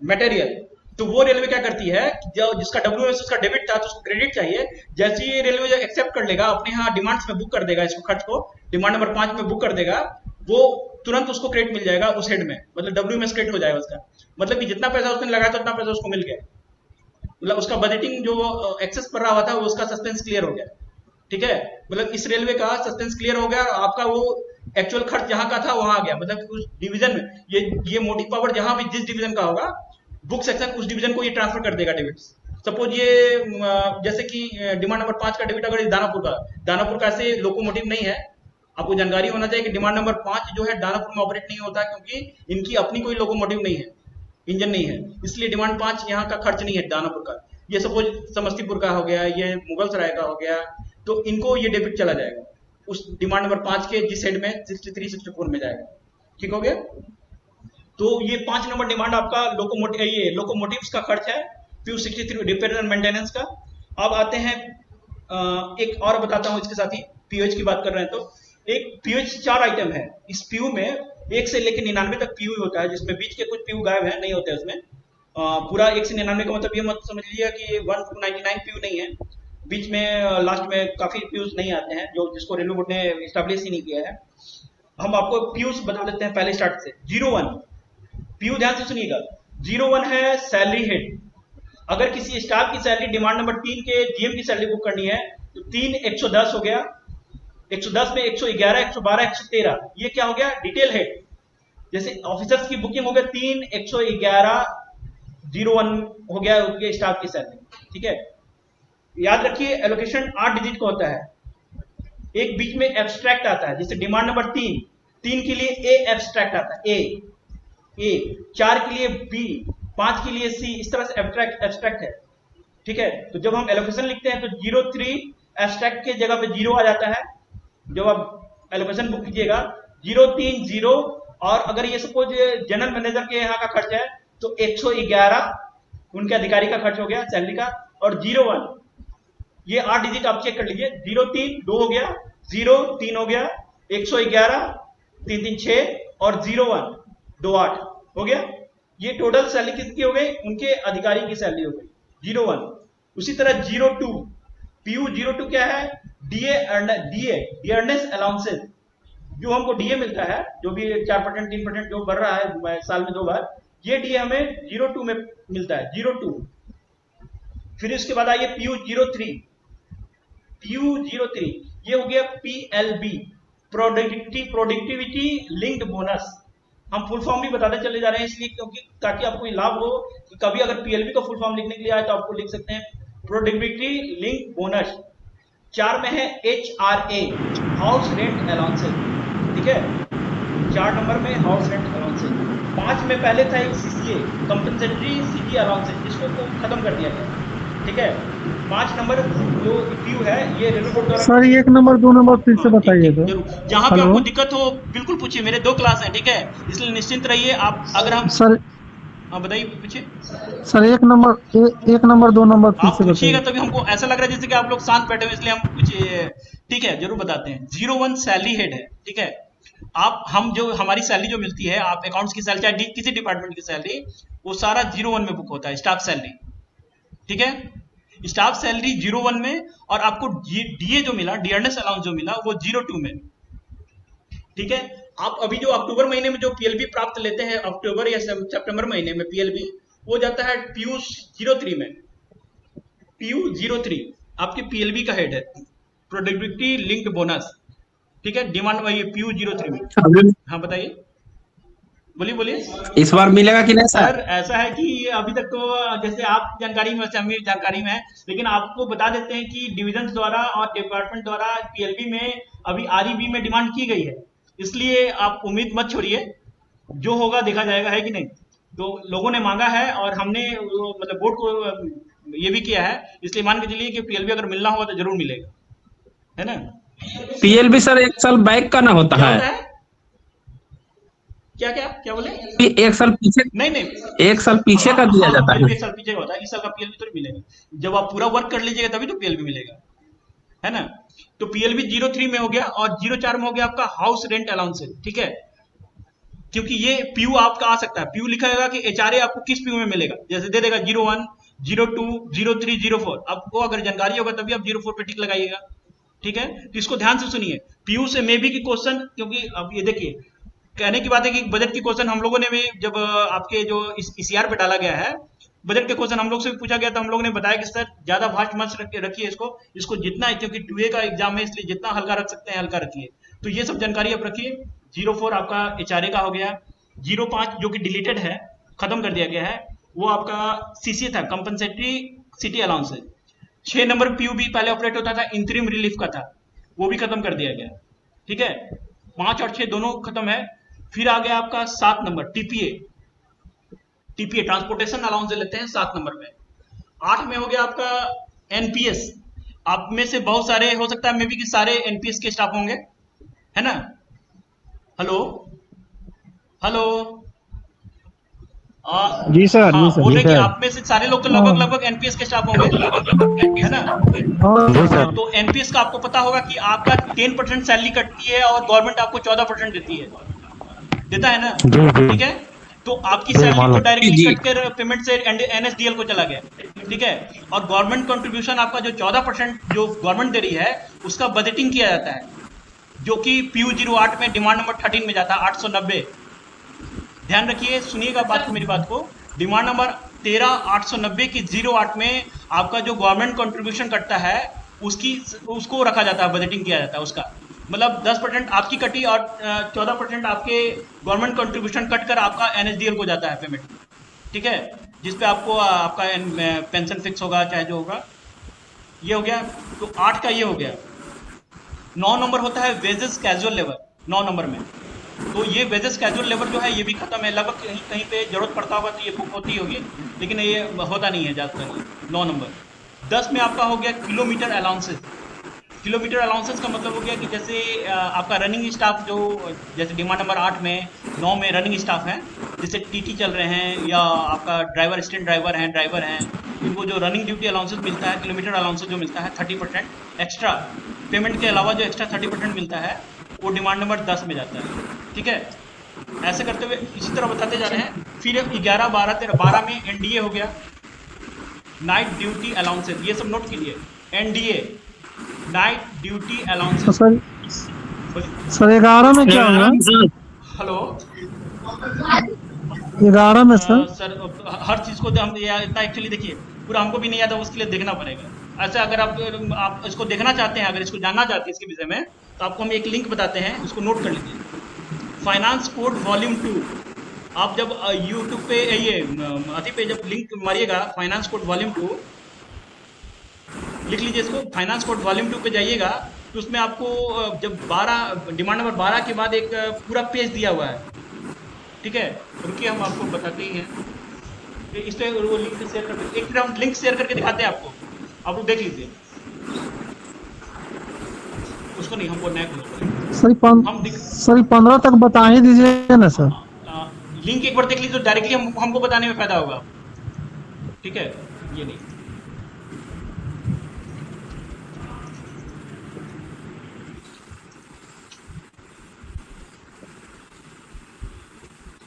मटेरियल। तो वो रेलवे क्या करती है, जो जिसका WMS उसका डेबिट था तो उसको क्रेडिट चाहिए, जैसे ही रेलवे जो एक्सेप्ट कर लेगा अपने यहाँ डिमांड्स में बुक कर देगा इसको, खर्च को डिमांड नंबर 5 में बुक कर देगा, वो तुरंत उसको क्रेडिट मिल जाएगा उस हेड में, मतलब WMS क्रेडिट हो जाएगा उसका, मतलब कि जितना पैसा उसने लगाया था उतना पैसा उसको मिल गया, मतलब उसका बजटिंग जो एक्सेस कर रहा हुआ था वो उसका सस्पेंस क्लियर हो गया। ठीक है, मतलब इस रेलवे का सस्पेंस क्लियर हो गया, आपका वो एक्चुअल खर्च जहां का था वहां आ गया, मतलब उस डिवीजन में ये मोटिव पावर जहां भी जिस डिवीजन का होगा बुक सेक्शन उस डिवीजन को ये ट्रांसफर कर देगा डेबिट। सपोज ये जैसे कि डिमांड नंबर 5 का डेबिट अगर दानापुर का ऐसे लोकोमोटिव नहीं है, आपको जानकारी होना चाहिए कि डिमांड नंबर 5 जो है दानापुर में ऑपरेट नहीं होता, क्योंकि इनकी अपनी कोई लोकोमोटिव नहीं है, इंजन नहीं है, इसलिए डिमांड 5 यहाँ का खर्च नहीं है दानापुर का। ये सपोज समस्तीपुर का हो गया, ये मुगल सराय का हो गया, तो इनको ये डेबिट चला जाएगा उस डिमांड नंबर 5 के जिस हेड में 63 64 में जाएगा। ठीक हो गया, तो ये 5 नंबर डिमांड आपका लोकोमोटिव्स का खर्च है, Q 63 रिपेयर एंड मेंटेनेंस का। अब आते हैं एक और बताता हूं इसके साथ ही, पीओएच की बात कर रहे हैं तो एक पीओएच 4 आइटम है, इस पीयू में 1 से लेकर 99 तक पीयू होता है, जिसमें बीच के कुछ पीयू गायब है, नहीं होते उसमें। पूरा 1 से 99 का मतलब ये मत समझ लीजिए कि 1 to 99 पीयू नहीं है, बीच में लास्ट में काफी पीयूज नहीं आते हैं, जो जिसको रेलवे बोर्ड ने स्टैब्लिश ही नहीं किया है। हम आपको पीयूज बता देते हैं पहले स्टार्ट से। 01 पीयू, ध्यान से सुनिएगा, 01 है सैलरी हेड। अगर किसी स्टाफ की सैलरी डिमांड नंबर 3 के जीएम की सैलरी बुक करनी है तो 3 110 हो गया, 110 में 111 112 113, ये क्या हो गया, डिटेल हेड। जैसे ऑफिसर्स की बुकिंग हो गया 3 111 01 हो गया उनके स्टाफ की सैलरी। ठीक है, याद रखिए एलोकेशन 8 डिजिट का होता है, एक बीच में एब्स्ट्रैक्ट आता है, जैसे डिमांड नंबर 3 के लिए ए एब्स्ट्रैक्ट आता है, ए 4 के लिए बी, 5 के लिए सी, इस तरह से एब्स्ट्रैक्ट है। ठीक है, तो जब हम एलोकेशन लिखते हैं तो 03 एब्स्ट्रैक्ट के जगह पे 0 आ जाता है, जब आप एलोकेशन बुक कीजिएगा 03 0, और अगर ये सपोज जनरल मैनेजर के यहाँ का खर्च है तो 111 उनके अधिकारी का खर्च हो गया सैलरी का, और 01 ये 8 डिजिट आप चेक कर लीजिए, 03 2 हो गया, 0 3 हो गया, 111 3 3 6 और 01 2 8 हो गया। ये टोटल सैलरी किसकी हो गई, उनके अधिकारी की सैलरी हो गई 01। उसी तरह 02 पीयू 02 क्या है, डीए अर्नेस अलाउंसेस, जो हमको डीए मिलता है, जो भी 4% 3% जो बढ़ रहा है साल में 2 बार, ये डीए हमें 02 में मिलता है 02। फिर इसके बाद आइए पीयू 03 ये हो गया पीएलबी, प्रोडक्टिविटी लिंक्ड बोनस। हम फुल फॉर्म भी बताते चले जा रहे हैं इसलिए क्योंकि ताकि आपको ये लाभ हो कि कभी अगर पीएलबी का फुल फॉर्म लिखने के लिए आए तो आपको लिख सकते हैं प्रोडक्टिविटी लिंक्ड बोनस। 4 में है HRA, हाउस रेंट अलाउंसेस। ठीक है, 4 नंबर में हाउस रेंट अलाउंसेस। 5 में पहले था एक CCA, कंपनसेटरी सिटी अलाउंसेस, जिसको तो खत्म कर दिया गया। ठीक है, 5 नंबर जो पीयू है ये रेलवे बोर्ड द्वारा।
सर 1 नंबर 2 नंबर फिर से बताइए तो।
जहां पे आपको दिक्कत हो बिल्कुल पूछिए, मेरे 2 क्लास हैं, ठीक है, इसलिए निश्चिंत रहिए आप। अगर हम
सर,
हाँ बताइए, पूछिए
सर 1 नंबर 2 नंबर फिर
आप
से
पूछिएगा,
बताइए।
तभी हमको ऐसा लग रहा है जैसे कि आप लोग शांत बैठे हुए, इसलिए हम कुछ ठीक है जरूर बताते हैं। 01 सैलरी हेड है। ठीक है, हम जो हमारी सैलरी जो मिलती है, आप अकाउंट्स की सैलरी चाहे किसी डिपार्टमेंट की सैलरी, वो सारा 01 में बुक होता है, स्टाफ सैलरी। ठीक है, स्टाफ सैलरी 01 में, और आपको डीए जो मिला, डियरनेस अलाउंस जो मिला, वो 02 में। ठीक है, आप अभी जो अक्टूबर महीने में जो पीएलबी प्राप्त लेते हैं, अक्टूबर या सितंबर महीने में पीएलबी, वो जाता है पीयू 03 में। पीयू 03 आपके पीएलबी का हेड है, प्रोडक्टिविटी लिंक्ड बोनस। ठीक है, डिमांड वही पीयू 03 में। हाँ बताइए, बोलिए।
इस बार मिलेगा कि नहीं
सर? ऐसा है कि अभी तक तो जैसे आप जानकारी में, मेरी जानकारी में है, लेकिन आपको बता देते हैं कि डिवीजन द्वारा और डिपार्टमेंट द्वारा पीएलबी में अभी आरईबी में डिमांड की गई है, इसलिए आप उम्मीद मत छोड़िए, जो होगा देखा जाएगा, है कि नहीं। तो लोगों ने मांगा है और हमने मतलब बोर्ड को ये भी किया है, इसलिए मान के चलिए कि पीएलबी अगर मिलना होगा तो जरूर मिलेगा, है ना।
पीएलबी सर 1 साल बैक का ना होता है?
क्या बोले?
1 साल पीछे?
नहीं
1 साल पीछे का दिया जाता है।
1 साल पीछे का होता है, इस साल का पीएलबी तो मिलेगा, जब आप पूरा वर्क कर लीजिएगा तभी तो पीएलबी मिलेगा, है ना। तो पीएलबी 03 में हो गया, और 04 में हो गया आपका हाउस रेंट अलाउंसेस। ठीक है, क्योंकि ये पीयू आपका आ सकता है, पीयू लिखा होगा कि एचआरए आपको किस पीयू में मिलेगा, जैसे दे देगा 01, 02, 03, 04। आपको अगर जानकारी होगा तभी आप 04 पे टिक लगाइएगा, ठीक है। तो इसको ध्यान से सुनिए, पीयू से मे बी की क्वेश्चन, क्योंकि अब ये देखिए कहने की बात है कि बजट की क्वेश्चन हम लोगों ने भी जब आपके जो इस ईसीआर पे डाला गया है, बजट के क्वेश्चन हम लोग से भी पूछा गया था, हम लोग ने बताया कि सर ज्यादा फास्ट मत रखिए इसको जितना है, क्योंकि 2A का एग्जाम है इसलिए जितना हल्का रख सकते हैं हल्का रखिए। तो ये सब जानकारी आप रखिए। 04 आपका एचआरए का हो गया। 05 जो कि डिलीटेड है, खत्म कर दिया गया है, वो आपका सीसी था, कंपनसेटरी सिटी अलाउंसेज। 6 नंबर पीयूबी पहले ऑपरेट होता था, इंटरिम रिलीफ का था, वो भी खत्म कर दिया गया, ठीक है। 5 और 6 दोनों खत्म है। फिर आ गया आपका 7 नंबर टीपीए ट्रांसपोर्टेशन अलाउंस लेते हैं 7 नंबर में। 8 में हो गया आपका एनपीएस। आप में से बहुत सारे हो सकता है मे बी कि सारे एनपीएस के स्टाफ होंगे, है ना। हेलो हेलो
जी सर।
हाँ,
जी सर।
बोल रहे
जी
कि
सर।
आप में से सारे लोग तो लगभग एनपीएस के स्टाफ होंगे, है ना।
जी सर।
तो एनपीएस का आपको पता होगा कि आपका 10% सैलरी कटती है और गवर्नमेंट आपको 14% देती है, देता है ना, ठीक है। तो आपकी सैलरी तो डायरेक्टली
जी
कट कर पेमेंट से एनएसडीएल को चला गया, ठीक है। और गवर्नमेंट कंट्रीब्यूशन आपका जो 14% जो गवर्नमेंट दे रही है उसका बजटिंग किया जाता है, जो कि पीयू 08 में डिमांड नंबर 13 में जाता है 890। ध्यान रखिए, सुनिएगा बात को, मेरी बात को। डिमांड नंबर 13 890 की 08 में आपका जो गवर्नमेंट कंट्रीब्यूशन कटता है उसको रखा जाता है, बजटिंग किया जाता है उसका। मतलब 10% आपकी कटी और 14% आपके गवर्नमेंट कंट्रीब्यूशन कट कर आपका एनएसडीएल को जाता है पेमेंट, ठीक है, जिसपे आपको आपका पेंशन फिक्स होगा चाहे जो होगा। ये हो गया, तो 8 का ये हो गया। 9 नंबर होता है वेजेस कैजुअल लेबर, 9 नंबर में। तो ये वेजेस कैजुअल लेबर जो है ये भी खत्म है, लगभग कहीं कहीं पे जरूरत पड़ता होगा तो ये बुक होती होगी, लेकिन ये होता नहीं है ज़्यादातर। 9 नंबर। 10 में आपका हो गया किलोमीटर अलाउंसेस। किलोमीटर अलाउंसेस का मतलब हो गया कि जैसे आपका रनिंग स्टाफ जो, जैसे डिमांड नंबर 8 में 9 में रनिंग स्टाफ है, जैसे टीटी चल रहे हैं या आपका ड्राइवर स्टैंड ड्राइवर हैं, इनको जो रनिंग ड्यूटी अलाउंसेस मिलता है, किलोमीटर अलाउंसेस जो मिलता है 30% एक्स्ट्रा पेमेंट के अलावा जो एक्स्ट्रा 30% मिलता है, वो डिमांड नंबर 10 में जाता है, ठीक है। ऐसे करते हुए इसी तरह बताते जा रहे हैं। फिर 11, 12, 13, 12 में एनडीए हो गया, नाइट ड्यूटी अलाउंसेस, ये सब नोट कीजिए। NDA night duty allowances.
Sir 11 में क्या हुआ?
हेलो
11 में सर
सर हर चीज को हम इतना एक्चुअली देखिए पूरा हमको भी नहीं याद है, उसके लिए देखना पड़ेगा। ऐसे अगर आप इसको देखना चाहते हैं, अगर इसको जानना चाहते हैं इसके विषय में, तो आपको हम एक लिंक बताते हैं, उसको नोट कर लीजिए। Finance code volume 2। आप जब यूट्यूब पे ये अति पे जब लिंक मारिएगा फाइनेंस कोड वॉल्यूम 2, लिख लीजिए इसको, फाइनेंस कोड वॉल्यूम 2 पे जाइएगा, तो उसमें आपको जब 12 डिमांड नंबर 12 के बाद एक पूरा पेज दिया हुआ है, ठीक है। रुकिए हम आपको बताते ही हैं, इस पे वो लिंक शेयर करके, एक हम लिंक शेयर करके दिखाते हैं आपको, आप लोग देख लीजिए उसको। नहीं, हमको नया
सर 15 तक बता ही दीजिए ना सर।
लिंक एक बार देख लीजिए, डायरेक्टली हमको बताने में फायदा होगा, ठीक है। ये नहीं,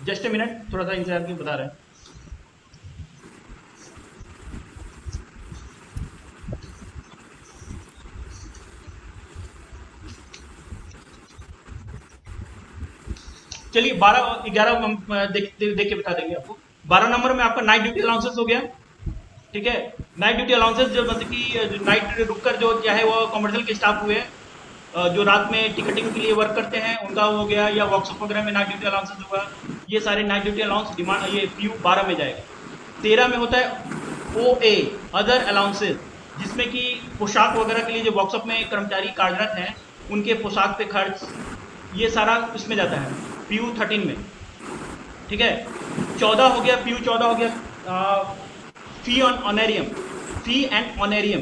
जस्ट ए मिनट, थोड़ा सा इंतजार की बता रहे हैं। चलिए 12 11 हम देख के बता देंगे आपको। 12 नंबर में आपका नाइट ड्यूटी अलाउंसेस हो गया, ठीक है। नाइट ड्यूटी अलाउंसेस जो मतलब कि नाइट रुककर जो चाहे वो कमर्शियल के स्टाफ हुए, जो रात में टिकटिंग के लिए वर्क करते हैं उनका हो गया, या वर्कशॉप वगैरह में नाइट ड्यूटी अलाउंसेस होगा, ये सारे नाइट ड्यूटी अलाउंस डिमांड ये पीयू 12 में जाएगा। 13 में होता है ओए अदर अलाउंसेस, जिसमें कि पोशाक वगैरह के लिए जो वर्कशॉप में कर्मचारी कार्यरत हैं उनके पोशाक पे खर्च, ये सारा इसमें जाता है पीयू 13 में, ठीक है। 14 हो गया, पीयू 14 हो गया fee on honorarium, fee and honorarium,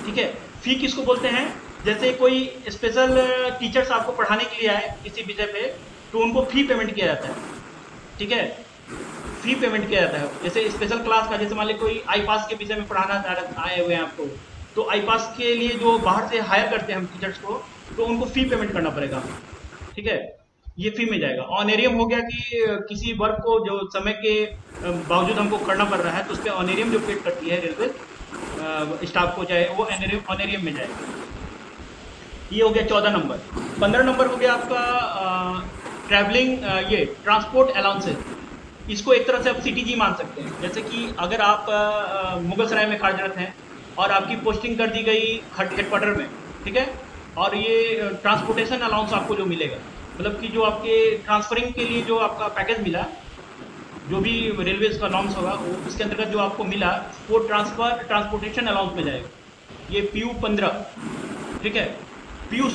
ठीक है। फी किसको बोलते हैं? जैसे कोई स्पेशल टीचर्स आपको पढ़ाने के लिए आए किसी विषय पे, तो उनको फी पेमेंट किया जाता है, ठीक है। फी पेमेंट किया जाता है, जैसे स्पेशल क्लास का, जैसे मान लीजिए कोई आई पास के विषय में पढ़ाना आए हुए हैं आपको, तो आई पास के लिए जो बाहर से हायर करते हैं हम टीचर्स को, तो उनको फी पेमेंट करना पड़ेगा, ठीक है। ये फी में जाएगा। ऑनरेरियम हो गया कि किसी वर्क को जो समय के बावजूद हमको करना पड़ रहा है तो उस पर ऑनरेरियम जो पेड करती है रेलवे स्टाफ को, चाहे वो ऑनरेरियम में जाएगा। ये हो गया 14 नंबर। 15 नंबर हो गया आपका ट्रैवलिंग, ये ट्रांसपोर्ट अलाउंसेस। इसको एक तरह से आप सीटीजी मान सकते हैं। जैसे कि अगर आप मुगल सराय में कार्यरत हैं और आपकी पोस्टिंग कर दी गई हेडक्वार्टर में, ठीक है, और ये ट्रांसपोर्टेशन अलाउंस आपको जो मिलेगा, मतलब कि जो आपके ट्रांसफरिंग के लिए जो आपका पैकेज मिला, जो भी रेलवे का नॉर्म्स होगा वो उसके अंतर्गत जो आपको मिला वो ट्रांसपोर्टेशन अलाउंस में जाएगा। ये PU 15, ठीक है। PU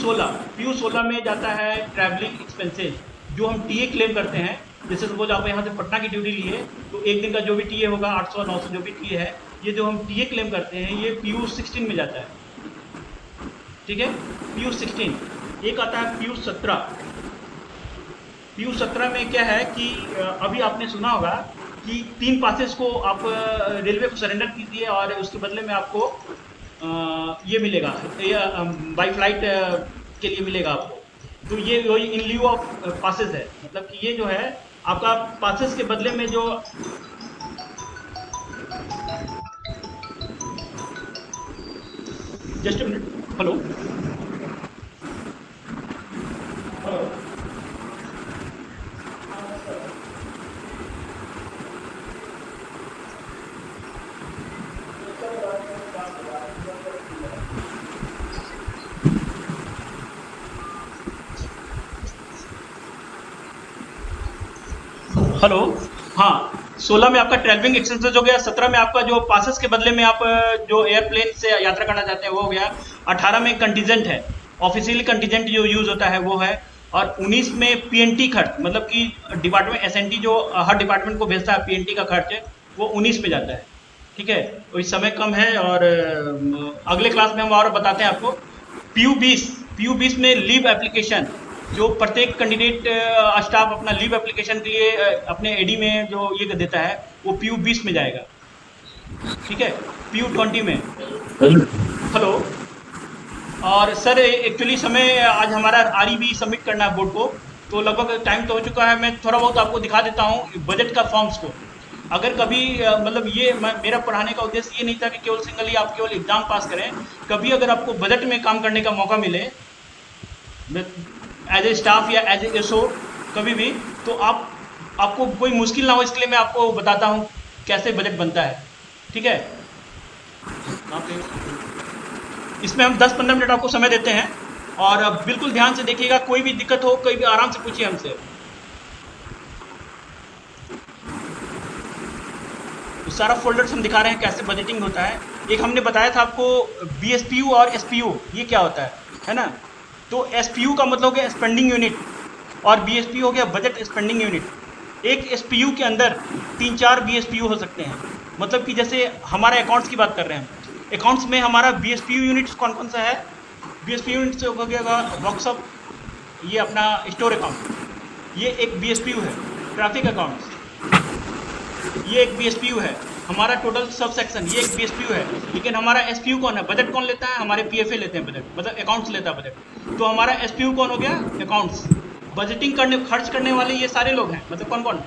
16 में जाता है ट्रैवलिंग एक्सपेंसेज, जो हम टीए क्लेम करते हैं। जैसे सपोज आप यहाँ से पटना की ड्यूटी लिए तो एक दिन का जो भी टीए होगा 800 900 जो भी टीए है, ये जो हम टीए क्लेम करते हैं ये PU 16 में जाता है, ठीक है। PU 16। एक आता है PU 17। PU 17 में क्या है कि अभी आपने सुना होगा कि 3 पासेस को आप रेलवे को सरेंडर कीजिए और उसके बदले में आपको ये मिलेगा, बाई फ्लाइट के लिए मिलेगा आपको। तो ये वही इन लिeu ऑफ पासेस है, मतलब कि ये जो है आपका पासेस के बदले में जो जस्ट मिनट। Hello hello. हाँ, 16 में आपका ट्रैवलिंग एक्सपेंसेस हो गया। 17 में आपका जो पासेस के बदले में आप जो एयरप्लेन से यात्रा करना चाहते हैं वो हो गया। 18 में कंटीजेंट है, ऑफिशियली कंटीजेंट जो यूज होता है वो है। और 19 में पीएनटी खर्च, मतलब कि डिपार्टमेंट एसएनटी जो हर डिपार्टमेंट को भेजता है पीएनटी का खर्च, वो 19 में जाता है, ठीक है। तो इस समय कम है और अगले क्लास में हम और बताते हैं आपको। PU 20 में लीव एप्लीकेशन, जो प्रत्येक कैंडिडेट स्टाफ अपना लीव एप्लीकेशन के लिए अपने एडी में जो ये देता है वो PU 20 में जाएगा, ठीक है। PU 20 में हेलो। और सर एक्चुअली समय आज हमारा REB सबमिट करना है बोर्ड को, तो लगभग टाइम तो हो चुका है। मैं थोड़ा बहुत आपको दिखा देता हूँ बजट का फॉर्म्स को। अगर कभी मतलब ये मेरा पढ़ाने का उद्देश्य ये नहीं था कि केवल सिंगली आप केवल एग्जाम पास करें। कभी अगर आपको बजट में काम करने का मौका मिले एज ए स्टाफ या एज ए SO कभी भी, तो आपको कोई मुश्किल ना हो, इसके लिए मैं आपको बताता हूँ कैसे बजट बनता है, ठीक है। इसमें हम 10-15 मिनट आपको समय देते हैं और अब बिल्कुल ध्यान से देखिएगा। कोई भी दिक्कत हो कोई भी आराम से पूछिए हमसे। तो सारा फोल्डर्स हम दिखा रहे हैं कैसे बजटिंग होता है। एक हमने बताया था आपको BSPU और SPU ये क्या होता है ना। तो SPU का मतलब हो गया स्पेंडिंग यूनिट और BSPU हो गया बजट स्पेंडिंग यूनिट। एक SPU के अंदर 3-4 BSPU हो सकते हैं। मतलब कि जैसे हमारे अकाउंट्स की बात कर रहे हैं, अकाउंट्स में हमारा BSPU यूनिट्स कौन कौन सा है। BSPU यूनिट हो गया वर्कशॉप, ये अपना स्टोर अकाउंट, ये एक BSPU है। ट्रैफिक अकाउंट्स, ये एक BSPU है। हमारा टोटल सब सेक्शन ये एक BSPU है। लेकिन हमारा SPU कौन है, बजट कौन लेता है, हमारे PFA लेते हैं बजट, मतलब अकाउंट्स लेता है बजट। तो हमारा SPU कौन हो गया, अकाउंट्स। बजटिंग करने खर्च करने वाले ये सारे लोग हैं, मतलब कौन कौन,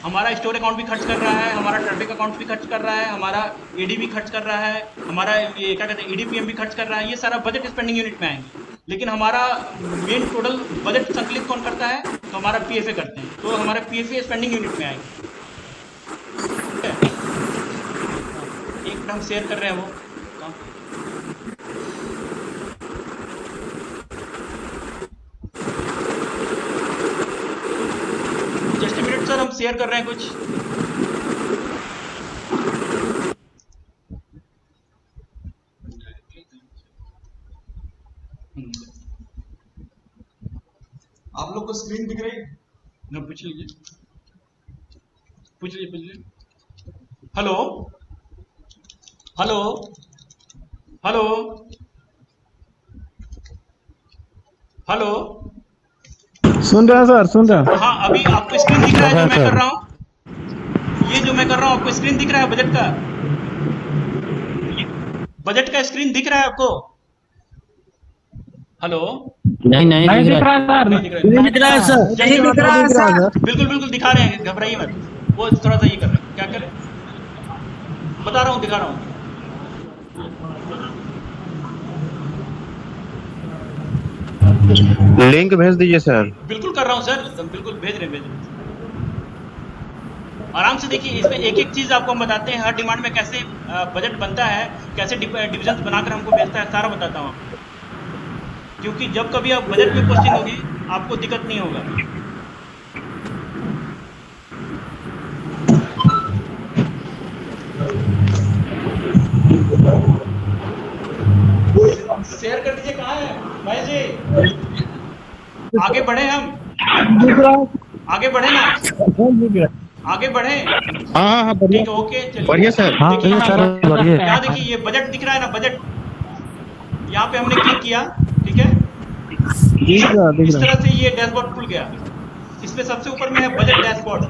हमारा स्टोर अकाउंट भी खर्च कर रहा है, हमारा ट्रैफिक अकाउंट भी खर्च कर रहा है, हमारा AD भी खर्च कर रहा है, हमारा ये क्या कहते हैं EDPM भी खर्च कर रहा है। ये सारा बजट स्पेंडिंग यूनिट में आएंगे। लेकिन हमारा मेन टोटल बजट संकलित कौन करता है, तो हमारा PFA करते हैं, तो हमारा PFA स्पेंडिंग यूनिट में आएंगे। एक मिनट हम शेयर कर रहे हैं वो जस्ट मिनट सर, हम शेयर कर रहे हैं कुछ।
आप लोग को स्क्रीन दिख रही है
ना, पूछ लीजिए पूछ लीजिए। हेलो हेलो हेलो हेलो,
सुन रहे हैं सर, सुन रहे हैं।
हाँ अभी आपको स्क्रीन दिख रहा है जो मैं कर रहा हूँ, ये जो मैं कर रहा हूँ आपको स्क्रीन दिख रहा है बजट का, बजट का स्क्रीन दिख रहा है आपको। हेलो
नहीं नहीं
नहीं
दिख
दिख
रहा
रहा है सर।
नहीं दिख रहा है।
नहीं दिख रहा है सर।
जैसे
नहीं दिख रहा है सर।
बिल्कुल बिल्कुल दिखा रहे हैं, घबराइए मत। वो थोड़ा सा ये कर रहे हैं, क्या करें बता रहा हूँ, दिखा रहा हूँ।
लिंक भेज दीजिए सर।
बिल्कुल कर रहा हूँ सर, बिल्कुल भेज रहे हैं। आराम से देखिए, इसमें एक एक चीज आपको हम बताते हैं, हर डिमांड में कैसे बजट बनता है, कैसे डिविजन बनाकर हमको भेजता है, सारा बताता हूँ आपको। क्योंकि जब कभी आप बजट में क्वेश्चन होगी आपको दिक्कत नहीं होगा। शेयर कर दीजिए, कहाँ है भाई जी? आगे बढ़े हम,
दिख रहा है।
आगे बढ़े ना,
दिख रहा है।
आगे बढ़े।
हाँ हाँ बढ़िया
ठीक है, ओके चलिए।
बढ़िया सर।
हाँ
देखिए
ठीक है
यहाँ
सर, बढ़िया।
यहाँ देखिए, ये बजट दिख रहा है ना, बजट। यहाँ पे हमने क्लिक किया, ठीक है।
दिख रहा है, दिख
इस
रहा है।
तरह से ये डैशबोर्ड खुल गया। इसमें सबसे ऊपर में है बजट डैशबोर्ड,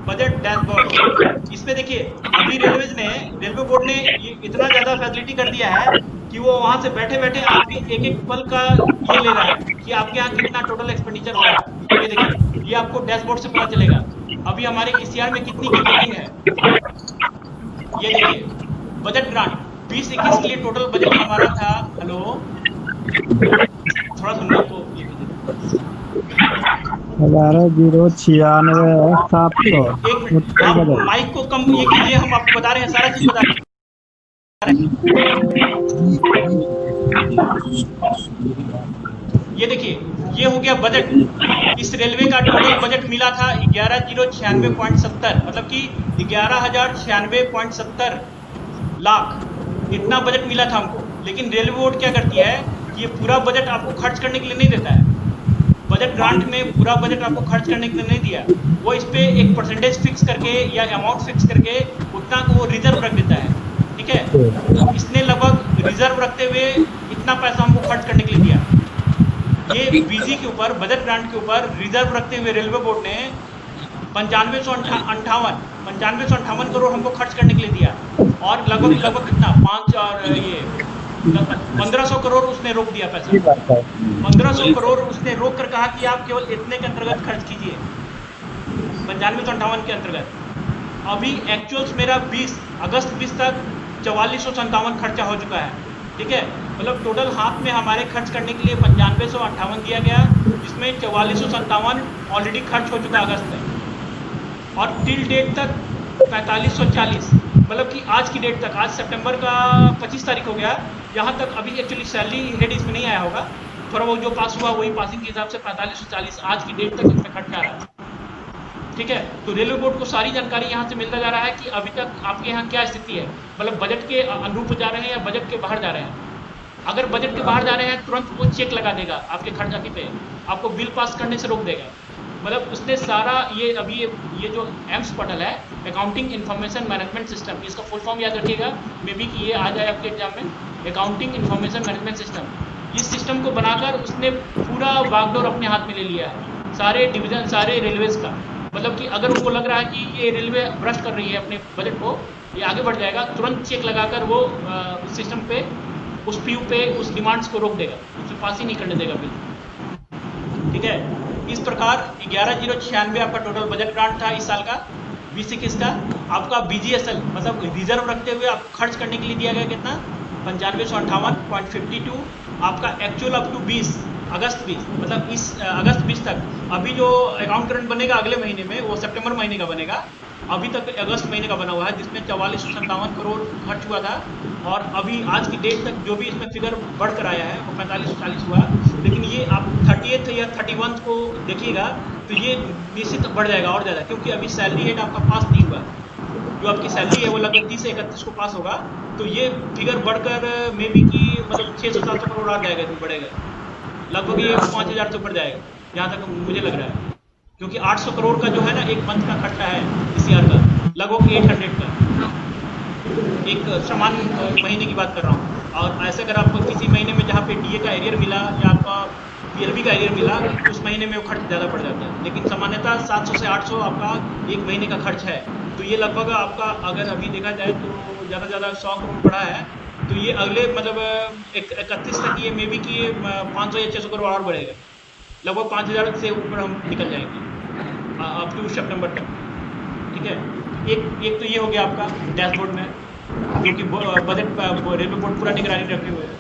बजट डैशबोर्ड। इसमें देखिए, अभी रेलवे बोर्ड ने ये इतना ज्यादा फैसिलिटी कर दिया है कि वो वहां से बैठे बैठे आपके एक एक पल का ये ले रहा है कि आपके यहाँ कितना टोटल एक्सपेंडिचर हो रहा है। ये देखिए, ये आपको डैशबोर्ड से पता चलेगा अभी हमारे ईसीआर में कितनी की बुकिंग है। ये देखिए, बजट ग्रांट 2021 के लिए टोटल बजट हमारा था। हेलो, थोड़ा सुनिए तो ये
11,096,700।
एक मिनट, आप माइक को कम ये कीजिए, हम आपको बता रहे हैं, सारा चीज बता रहे हैं। ये देखिए, ये हो गया बजट। इस रेलवे का टोटल बजट मिला था 11,096.70, मतलब कि 11,096.70 लाख, इतना बजट मिला था हमको। लेकिन रेलवे बोर्ड क्या करती है, ये पूरा बजट आपको खर्च करने के लिए नहीं देता है। बजट ग्रांट में पूरा बजट आपको खर्च करने के लिए नहीं दिया, वो इस पे एक परसेंटेज फिक्स करके या अमाउंट फिक्स करके उतना को वो रिजर्व रख देता है, ठीक है। इसने लगभग रिजर्व रखते हुए इतना पैसा हमको खर्च करने के लिए दिया। ये बीजी के ऊपर, बजट ग्रांट के ऊपर रिजर्व रखते हुए रेलवे बोर्ड ने 9558 करोड़ हमको खर्च करने के लिए दिया। और लगभग कितना, 5 और ये 1500 करोड़ उसने रोक दिया पैसा। 1500 करोड़ उसने रोक कर कहा कि आप केवल इतने के अंतर्गत खर्च कीजिए, 9558 के अंतर्गत। अभी एक्चुअल्स मेरा 20 अगस्त 20 तक 4457 खर्चा हो चुका है, ठीक है। मतलब टोटल हाथ में हमारे खर्च करने के लिए 9558 दिया गया, जिसमें 4457 ऑलरेडी खर्च हो चुका अगस्त में। और टिल डेट तक 4540, मतलब कि आज की डेट तक, आज सितंबर का 25 तारीख हो गया, यहाँ तक अभी एक्चुअली सैलरी हेड इसमें नहीं आया होगा, थोड़ा वो जो पास हुआ वही पासिंग के हिसाब से 4540 आज की डेट तक इसमें खर्च आ रहा है, ठीक है। तो रेलवे बोर्ड को सारी जानकारी यहाँ से मिलता जा रहा है कि अभी तक आपके यहाँ क्या स्थिति है, मतलब बजट के अनुरूप जा रहे हैं या बजट के बाहर जा रहे हैं। अगर बजट के बाहर जा रहे हैं तुरंत वो चेक लगा देगा आपके खर्चाती पे, आपको बिल पास करने से रोक देगा। मतलब उसने सारा ये अभी ये जो एम्स पोर्टल है, अकाउंटिंग इन्फॉर्मेशन मैनेजमेंट सिस्टम, इसका फुल फॉर्म याद रखिएगा, मे बी कि ये आ जाए आपके एग्जाम में। अकाउंटिंग इन्फॉर्मेशन मैनेजमेंट सिस्टम, इस सिस्टम को बनाकर उसने पूरा बागडोर अपने हाथ में ले लिया है, सारे डिवीजन, सारे रेलवेज का। मतलब कि अगर उनको लग रहा है कि ये रेलवे भ्रष्ट कर रही है अपने बजट को, ये आगे बढ़ जाएगा, तुरंत चेक लगाकर वो उस सिस्टम पे, उस पीयू पे, उस डिमांड्स को रोक देगा, उसमें पास ही नहीं करने देगा बिल, ठीक है। इस प्रकार 11,096 आपका टोटल बजट ग्रांट था इस साल का 2021 का। आपका BGSL मतलब रिजर्व रखते हुए आप खर्च करने के लिए दिया गया कितना, 9558.52। आपका एक्चुअल अप टू 20 अगस्त 20, मतलब इस अगस्त 20 तक। अभी जो अकाउंट करंट बनेगा अगले महीने में, वो सितंबर महीने का बनेगा। अभी तक अगस्त महीने का बना हुआ है, जिसमें 4457 करोड़ खर्च हुआ था। और अभी आज की डेट तक जो भी इसमें फिगर बढ़कर आया है वो 4540 हुआ। लेकिन ये आप 30th या 31 को देखिएगा तो ये निश्चित बढ़ जाएगा और ज़्यादा, क्योंकि अभी सैलरी हेड आपका पास नहीं हुआ। जो आपकी सैलरी है वो लगभग 30 से 31 को पास होगा, तो ये फिगर बढ़कर मे बी कि मतलब 600-700 करोड़ आ जाएगा, तो बढ़ेगा लगभग ये 5000 से ऊपर जाएगा, जहाँ तक मुझे लग रहा है। क्योंकि 800 करोड़ का जो है ना एक मंथ का खर्चा है ईसीआर का, लगभग 800 का, एक सामान्य महीने की बात कर रहा हूँ। और ऐसे अगर आपको किसी महीने में जहाँ पे डीए का एरियर मिला या आपका पीएलबी का एरियर मिला, उस महीने में वो खर्च ज़्यादा पड़ जाता है। लेकिन सामान्यतः 700 से 800 आपका एक महीने का खर्च है। तो ये लगभग आपका अगर अभी देखा जाए तो ज़्यादा से ज़्यादा 100 करोड़ पड़ा है, तो ये अगले मतलब 31 तक ये मे बी कि ये 500 या 600 करोड़ और बढ़ेगा, लगभग 5000 से ऊपर हम निकल जाएंगे अप टू सितंबर तक। ठीक है, एक तो ये हो गया आपका डैशबोर्ड में, जो कि बजट रेलवे बोर्ड पूरा निगरानी रखे हुए है।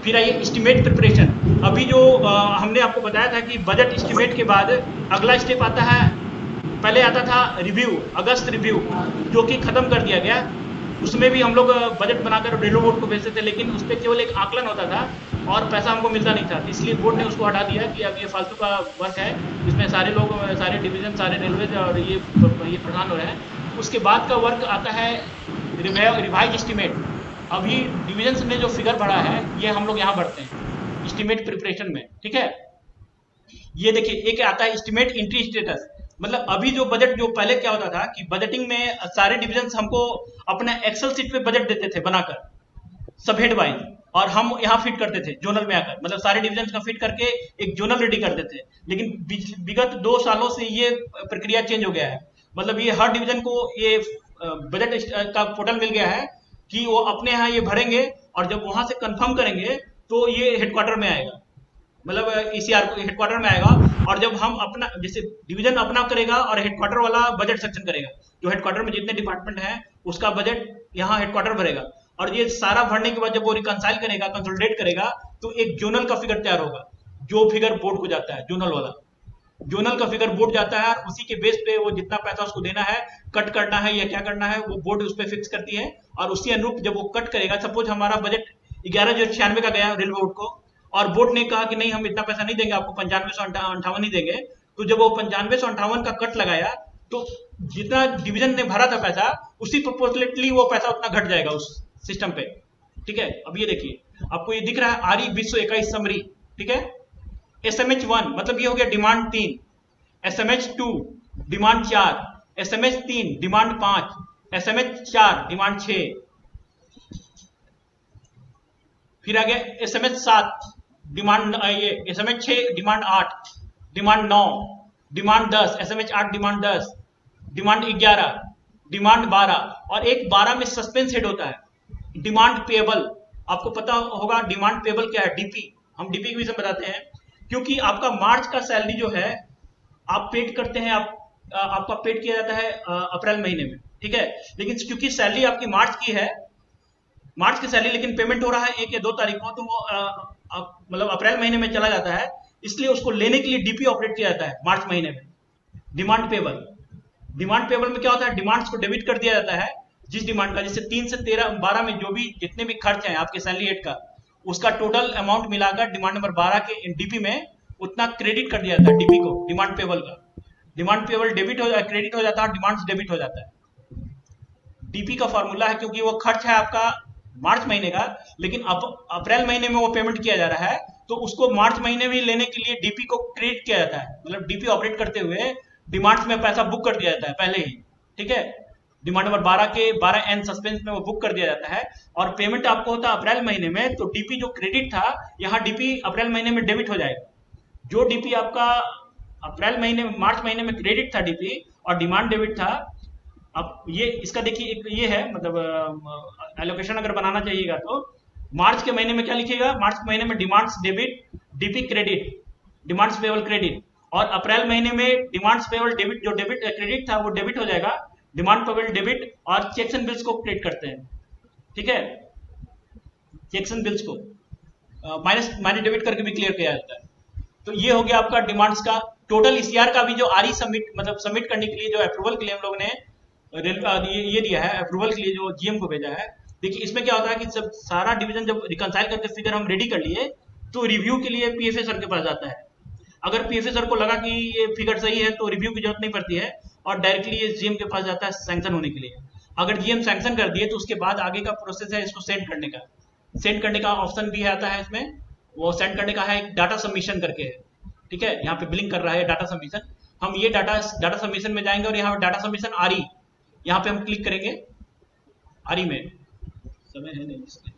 फिर आइए एस्टिमेट प्रिपरेशन। अभी जो हमने आपको बताया था कि बजट एस्टिमेट के बाद अगला स्टेप आता है, पहले आता था रिव्यू, अगस्त रिव्यू, जो कि खत्म कर दिया गया। उसमें भी हम लोग बजट बनाकर रेलवे बोर्ड को भेजते थे, लेकिन उस पर केवल एक आकलन होता था और पैसा हमको मिलता नहीं था, इसलिए बोर्ड ने उसको हटा दिया कि अब ये फालतू का वर्क है, इसमें सारे लोग, सारे डिवीजन, सारे रेलवे और ये प्रधान हो रहे हैं। उसके बाद का वर्क आता है रिवाइज एस्टिमेट। अभी डिवीजन में जो फिगर बढ़ा है ये हम लोग यहाँ बढ़ते हैं एस्टिमेट प्रिपरेशन में। ठीक है, ये देखिए एक आता है एस्टिमेट एंट्री स्टेटस। मतलब अभी जो बजट, जो पहले क्या होता था कि बजटिंग में सारे डिवीजन हमको अपना एक्सेल सीट पे बजट देते थे बनाकर सब हेड वाइज, और हम यहाँ फिट करते थे जोनल में आकर, मतलब सारे डिवीजन का फिट करके एक जोनल रेडी करते थे। लेकिन विगत 2 सालों से ये प्रक्रिया चेंज हो गया है। मतलब ये हर डिवीजन को ये बजट का पोर्टल मिल गया है कि वो अपने यहाँ ये भरेंगे, और जब वहां से कंफर्म करेंगे तो ये हेडक्वार्टर में आएगा, मतलब ईसीआर हेडक्वार्टर में आएगा। और जब हम अपना, जैसे डिवीजन अपना करेगा और हेडक्वार्टर वाला बजट सेक्शन करेगा, जो हेडक्वार्टर में जितने डिपार्टमेंट हैं उसका बजट यहाँ हेडक्वार्टर भरेगा, और ये सारा भरने के बाद जब वो रिकंसाइल करेगा, कंसोलिडेट करेगा, तो एक जोनल का फिगर तैयार होगा, जो फिगर बोर्ड को जाता है, जोनल वाला जोनल का फिगर बोर्ड जाता है, और उसी के बेस पे वो जितना पैसा उसको देना है, कट करना है या क्या करना है, वो बोर्ड उस पर फिक्स करती है। और उसी अनुरूप जब वो कट करेगा, सपोज हमारा बजट 11,096 का गया रेलवे बोर्ड को, और बोर्ड ने कहा कि नहीं हम इतना पैसा नहीं देंगे आपको, 9558 ही देंगे, तो जब वो 9558 का कट लगाया, तो जितना डिवीजन ने भरा था पैसा, उसी प्रोपोर्शनेटली वो पैसा उतना घट जाएगा उस सिस्टम पे। ठीक है, अब ये देखिए आपको ये दिख रहा है आरई 2021 समरी। ठीक है, SMH1 मतलब ये हो गया demand 3, SMH2 demand 4, SMH3 demand 5, SMH4 demand 6, फिर आ गया SMH7 डिमांड, ये SMH6 demand 8, demand 9, demand 10, SMH8 demand 10, demand 11, demand 12, और एक 12 में सस्पेंस हेड होता है डिमांड पेबल। आपको पता होगा डिमांड पेबल क्या है, डीपी, हम डीपी के विषय में बताते हैं, क्योंकि आपका मार्च का सैलरी जो है आप पेड करते हैं, आपका पेड किया जाता है अप्रैल महीने में। ठीक है, लेकिन क्योंकि सैलरी आपकी मार्च की है, मार्च की सैलरी, लेकिन पेमेंट हो रहा है 1 या 2 तारीख को, तो वो मतलब अप्रैल महीने में चला जाता है, इसलिए उसको लेने के लिए डीपी ऑपरेट किया जाता है मार्च महीने में, डिमांड पेबल। डिमांड पेबल में क्या होता है, डिमांड्स को डेबिट कर दिया जाता है, जिस डिमांड का, जैसे 3 से 12 में जो भी जितने भी खर्च हैं आपके सैलरी हेड का, उसका टोटल अमाउंट मिलाकर डिमांड नंबर 12 के डीपी में उतना क्रेडिट कर दिया जाता है डीपी को, डिमांड पेबल का। डिमांड पेबल डेबिट हो, क्रेडिट हो जाता है, डिमांड्स डेबिट हो जाता है। डीपी का फॉर्मूला है, क्योंकि वो खर्च है आपका मार्च महीने का, लेकिन अप्रैल महीने में वो पेमेंट किया जा रहा है, तो उसको मार्च महीने में लेने के लिए डीपी को क्रेडिट किया जाता है, मतलब डीपी ऑपरेट करते हुए डिमांड्स में पैसा बुक कर दिया जाता है पहले ही। ठीक है, डिमांड नंबर 12 के 12N सस्पेंस में वो बुक कर दिया जाता है, और पेमेंट आपको होता है अप्रैल महीने में, तो डीपी जो क्रेडिट था, यहाँ डीपी अप्रैल महीने में डेबिट हो जाएगा। जो डीपी आपका अप्रैल महीने में, मार्च महीने में क्रेडिट था डीपी और डिमांड डेबिट था, अब ये इसका देखिए एक ये है, मतलब एलोकेशन अगर बनाना चाहिएगा तो मार्च के महीने में क्या लिखिएगा, मार्च के महीने में demands debit, DP credit, demands payable credit, और अप्रैल महीने में डिमांड्स पेबल डेबिट, जो डेबिट क्रेडिट था वो डेबिट हो जाएगा, डिमांड पेबल डेबिट, और चेक्स एंड बिल्स को क्रेडिट करते हैं। ठीक है, चेक्स एंड बिल्स को माइनस डेबिट करके भी क्लियर किया जाता है। तो ये हो गया आपका डिमांड्स का टोटल। ईसीआर का भी जो आरई सबमिट, मतलब सबमिट करने के लिए जो अप्रूवल के लिए हम लोग ने ये दिया है, अप्रूवल के लिए जो जीएम को भेजा है। देखिए इसमें क्या होता है कि जब सारा डिवीजन जब रिकंसाइल करके फिगर हम रेडी कर लिए, तो रिव्यू के लिए पीएफए सर के पास जाता है। अगर पीएफए सर को लगा कि ये फिगर सही है तो रिव्यू की जरूरत नहीं पड़ती है, और डायरेक्टली ये जीएम के पास जाता है सैंक्शन होने के लिए। अगर जीएम सैंक्शन कर दिए तो उसके बाद आगे का प्रोसेस है इसको सेंड करने का। सेंड करने का ऑप्शन भी आता है इसमें, वो सेंड करने का है, एक डाटा सबमिशन करके है। ठीक है, यहाँ पे बिलिंग कर रहा है डाटा सबमिशन, हम ये डाटा सबमिशन में जाएंगे, और यहाँ डाटा सबमिशन आरई, यहाँ पे हम क्लिक करेंगे। आरई में समय है नहीं इसलिए,